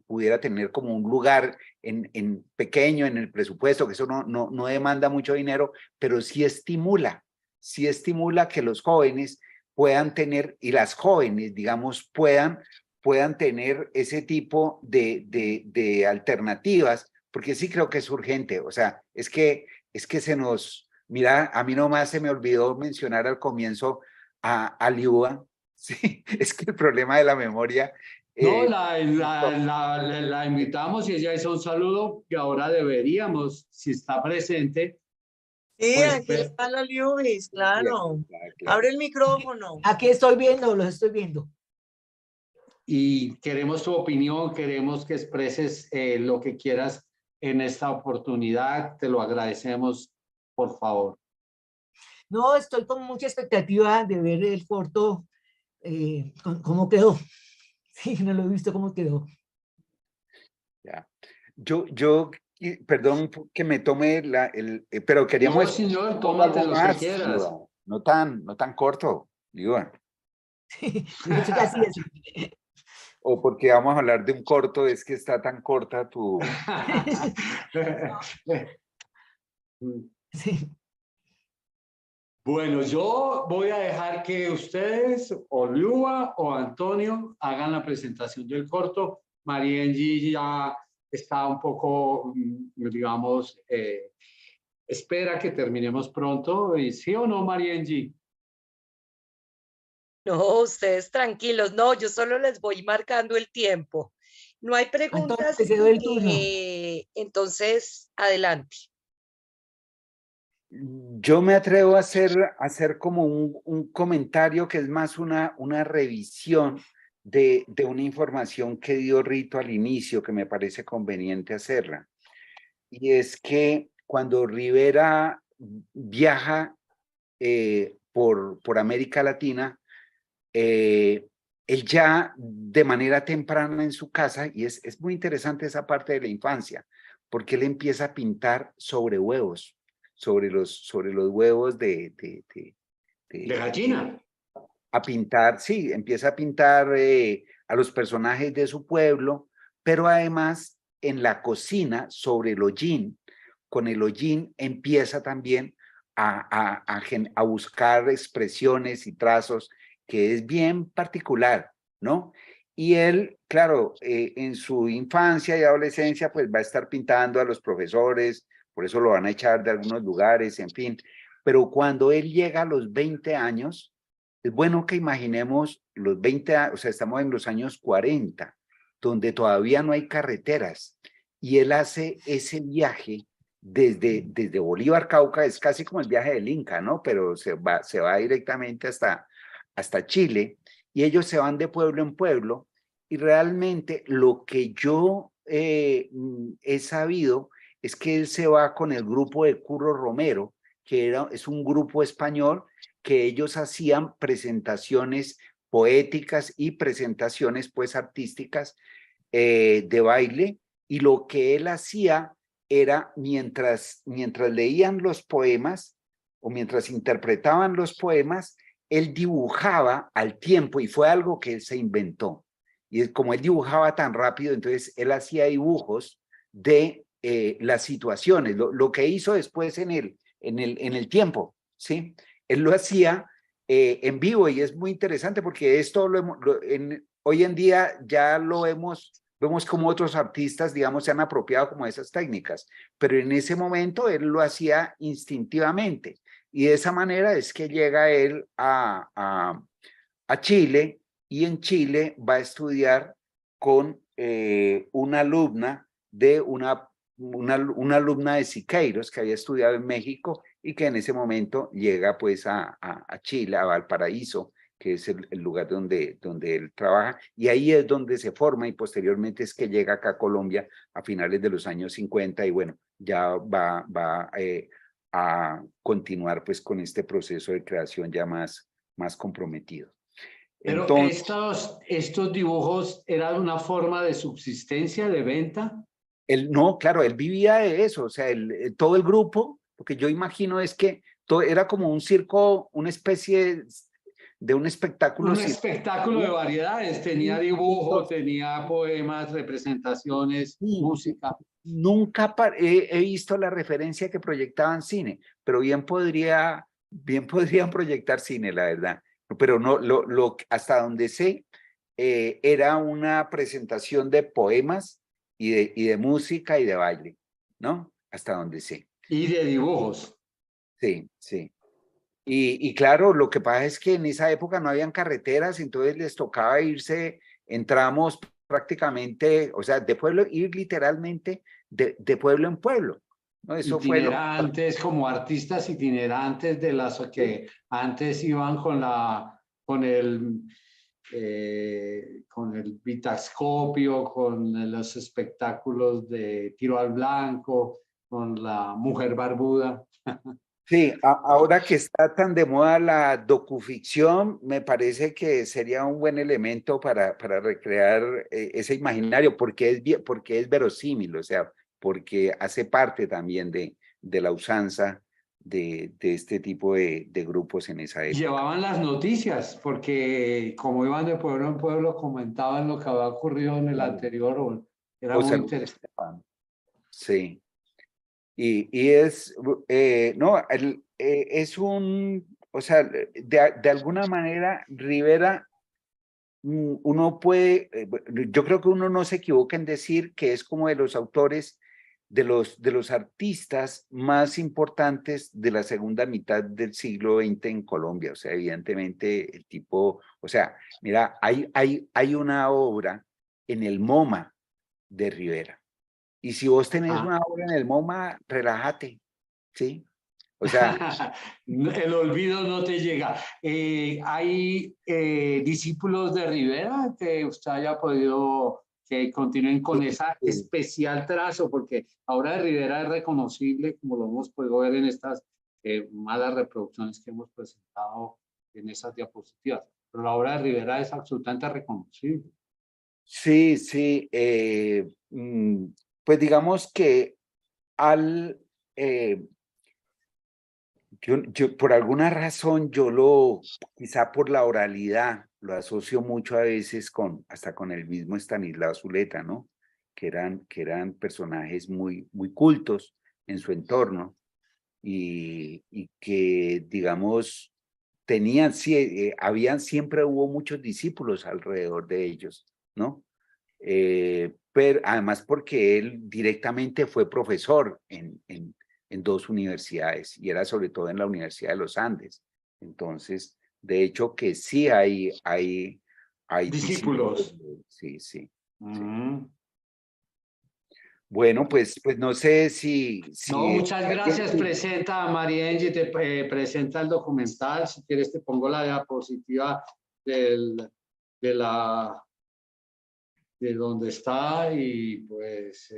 pudiera tener como un lugar en pequeño en el presupuesto, que eso no demanda mucho dinero, pero sí estimula que los jóvenes puedan tener, y las jóvenes, digamos, puedan tener ese tipo de alternativas, porque sí creo que es urgente. O sea, es que mira, a mí nomás se me olvidó mencionar al comienzo a Liuba. Sí, es que el problema de la memoria. No, la invitamos y ella hizo un saludo que ahora deberíamos, si está presente, Sí, pues aquí está la Liubis, claro. Claro. Abre el micrófono. Aquí estoy viendo, los estoy viendo. y queremos tu opinión, queremos que expreses lo que quieras en esta oportunidad. Te lo agradecemos, por favor. No, estoy con mucha expectativa de ver el corto, cómo quedó. Sí, no lo he visto cómo quedó. Ya. Perdón que me tome pero queríamos No, señor, tómate tómate lo que quieras. no tan corto, digo, Eso que así es. o porque vamos a hablar de un corto, es que está tan corta tu. Sí. Bueno, yo voy a dejar que ustedes, o Lua o Antonio, hagan la presentación del corto. María Angie ya está un poco, digamos, espera que terminemos pronto. ¿Sí o no, María Angie? No, ustedes tranquilos. No, yo solo les voy marcando el tiempo. No hay Antonio, preguntas. te cedo el turno. Entonces, adelante. Yo me atrevo a hacer como un comentario que es más una revisión de una información que dio Rito al inicio, que me parece conveniente hacerla. Y es que cuando Rivera viaja por América Latina, él ya de manera temprana en su casa, y es muy interesante esa parte de la infancia, porque él empieza a pintar sobre huevos, sobre los huevos De gallina. a pintar, sí, empieza a pintar a los personajes de su pueblo, pero además en la cocina sobre el hollín, con el hollín empieza también a buscar expresiones y trazos que es bien particular, ¿no? Y él, claro, en su infancia y adolescencia, pues va a estar pintando a los profesores, por eso lo van a echar de algunos lugares, en fin. Pero cuando él llega a los 20 años, es bueno que imaginemos los 20 años, o sea, estamos en los años 40, donde todavía no hay carreteras, y él hace ese viaje desde Bolívar, Cauca, es casi como el viaje del Inca, ¿no? Pero se va directamente hasta Chile, y ellos se van de pueblo en pueblo, y realmente lo que yo he sabido es que él se va con el grupo de Curro Romero, que es un grupo español que ellos hacían presentaciones poéticas y presentaciones pues artísticas de baile, y lo que él hacía era mientras leían los poemas o mientras interpretaban los poemas, él dibujaba al tiempo, y fue algo que él se inventó. Y como él dibujaba tan rápido, entonces él hacía dibujos de las situaciones, lo que hizo después en el tiempo, ¿sí? Él lo hacía en vivo, y es muy interesante porque esto hoy en día ya lo vemos como otros artistas, digamos, se han apropiado como de esas técnicas, pero en ese momento él lo hacía instintivamente, y de esa manera es que llega él a Chile, y en Chile va a estudiar con una alumna de una alumna de Siqueiros que había estudiado en México, y que en ese momento llega pues a Chile, a Valparaíso, que es el lugar donde él trabaja, y ahí es donde se forma, y posteriormente es que llega acá a Colombia a finales de los años 50, y bueno, ya va a continuar pues con este proceso de creación ya más comprometido. Pero Entonces, estos dibujos eran una forma de subsistencia, de venta. no, claro, él vivía de eso, o sea, todo el grupo, lo que yo imagino es que todo era como un circo, una especie de un espectáculo. Un espectáculo de variedades, tenía dibujo, tenía poemas, representaciones, música. Nunca he visto la referencia que proyectaban cine, pero bien podrían proyectar cine, la verdad. Pero no, hasta donde sé, era una presentación de poemas y de música y de baile, ¿no? Hasta donde sé. Y de dibujos. Sí, sí. Y claro, lo que pasa es que en esa época no habían carreteras, entonces les tocaba irse en tramos prácticamente, o sea, de pueblo, ir literalmente de pueblo en pueblo, ¿no? Eso fue itinerantes, como artistas itinerantes de las que antes iban con el Vitascopio, con los espectáculos de tiro al blanco, con la mujer barbuda. Sí, ahora que está tan de moda la docuficción, me parece que sería un buen elemento para recrear ese imaginario, porque es verosímil, o sea, porque hace parte también de la usanza de este tipo de grupos en esa época. Llevaban las noticias, porque como iban de pueblo en pueblo, comentaban lo que había ocurrido en el anterior, era muy interesante. Sí. Y es, no, es o sea, de alguna manera, Rivera, uno puede, yo creo que uno no se equivoca en decir que es como de los autores, de los artistas más importantes de la segunda mitad del siglo XX en Colombia. O sea, evidentemente el tipo, o sea, mira, hay una obra en el MoMA de Rivera. Y si vos tenés una obra en el MoMA, relájate, ¿sí? O sea... El olvido no te llega. ¿Hay discípulos de Rivera que usted haya podido que continúen con esa especial trazo? Porque ahora Rivera es reconocible, como lo hemos podido ver en estas malas reproducciones que hemos presentado en esas diapositivas. pero la obra de Rivera es absolutamente reconocible. Sí, sí. Pues digamos que al... yo por alguna razón quizá por la oralidad, lo asocio mucho a veces hasta con el mismo Estanislao Zuleta, ¿no? Que eran personajes muy, muy cultos en su entorno y que, digamos, siempre hubo muchos discípulos alrededor de ellos, ¿no? Pero además porque él directamente fue profesor en dos universidades y era sobre todo en la Universidad de los Andes. Entonces, de hecho que sí hay Discípulos. Sí, sí. Mm. Bueno, pues no sé si No, muchas alguien gracias. Presenta a María Angie, te presenta el documental. Si quieres te pongo la diapositiva de donde está y pues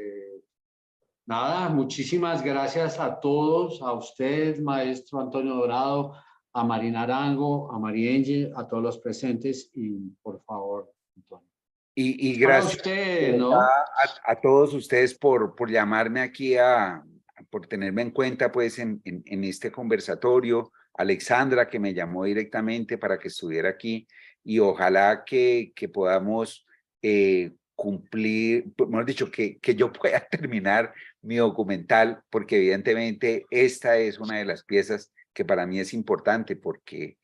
nada, muchísimas gracias a todos, a usted, maestro Antonio Dorado, a Marina Arango, a María Angie, a todos los presentes y por favor, Antonio. Y Para gracias usted, ¿no? a todos ustedes por llamarme aquí, por tenerme en cuenta pues en este conversatorio. Alexandra, que me llamó directamente para que estuviera aquí, y ojalá que podamos cumplir, mejor dicho, que yo pueda terminar mi documental, porque evidentemente esta es una de las piezas que para mí es importante, porque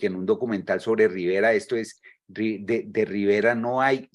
en un documental sobre Rivera, esto es de Rivera no hay,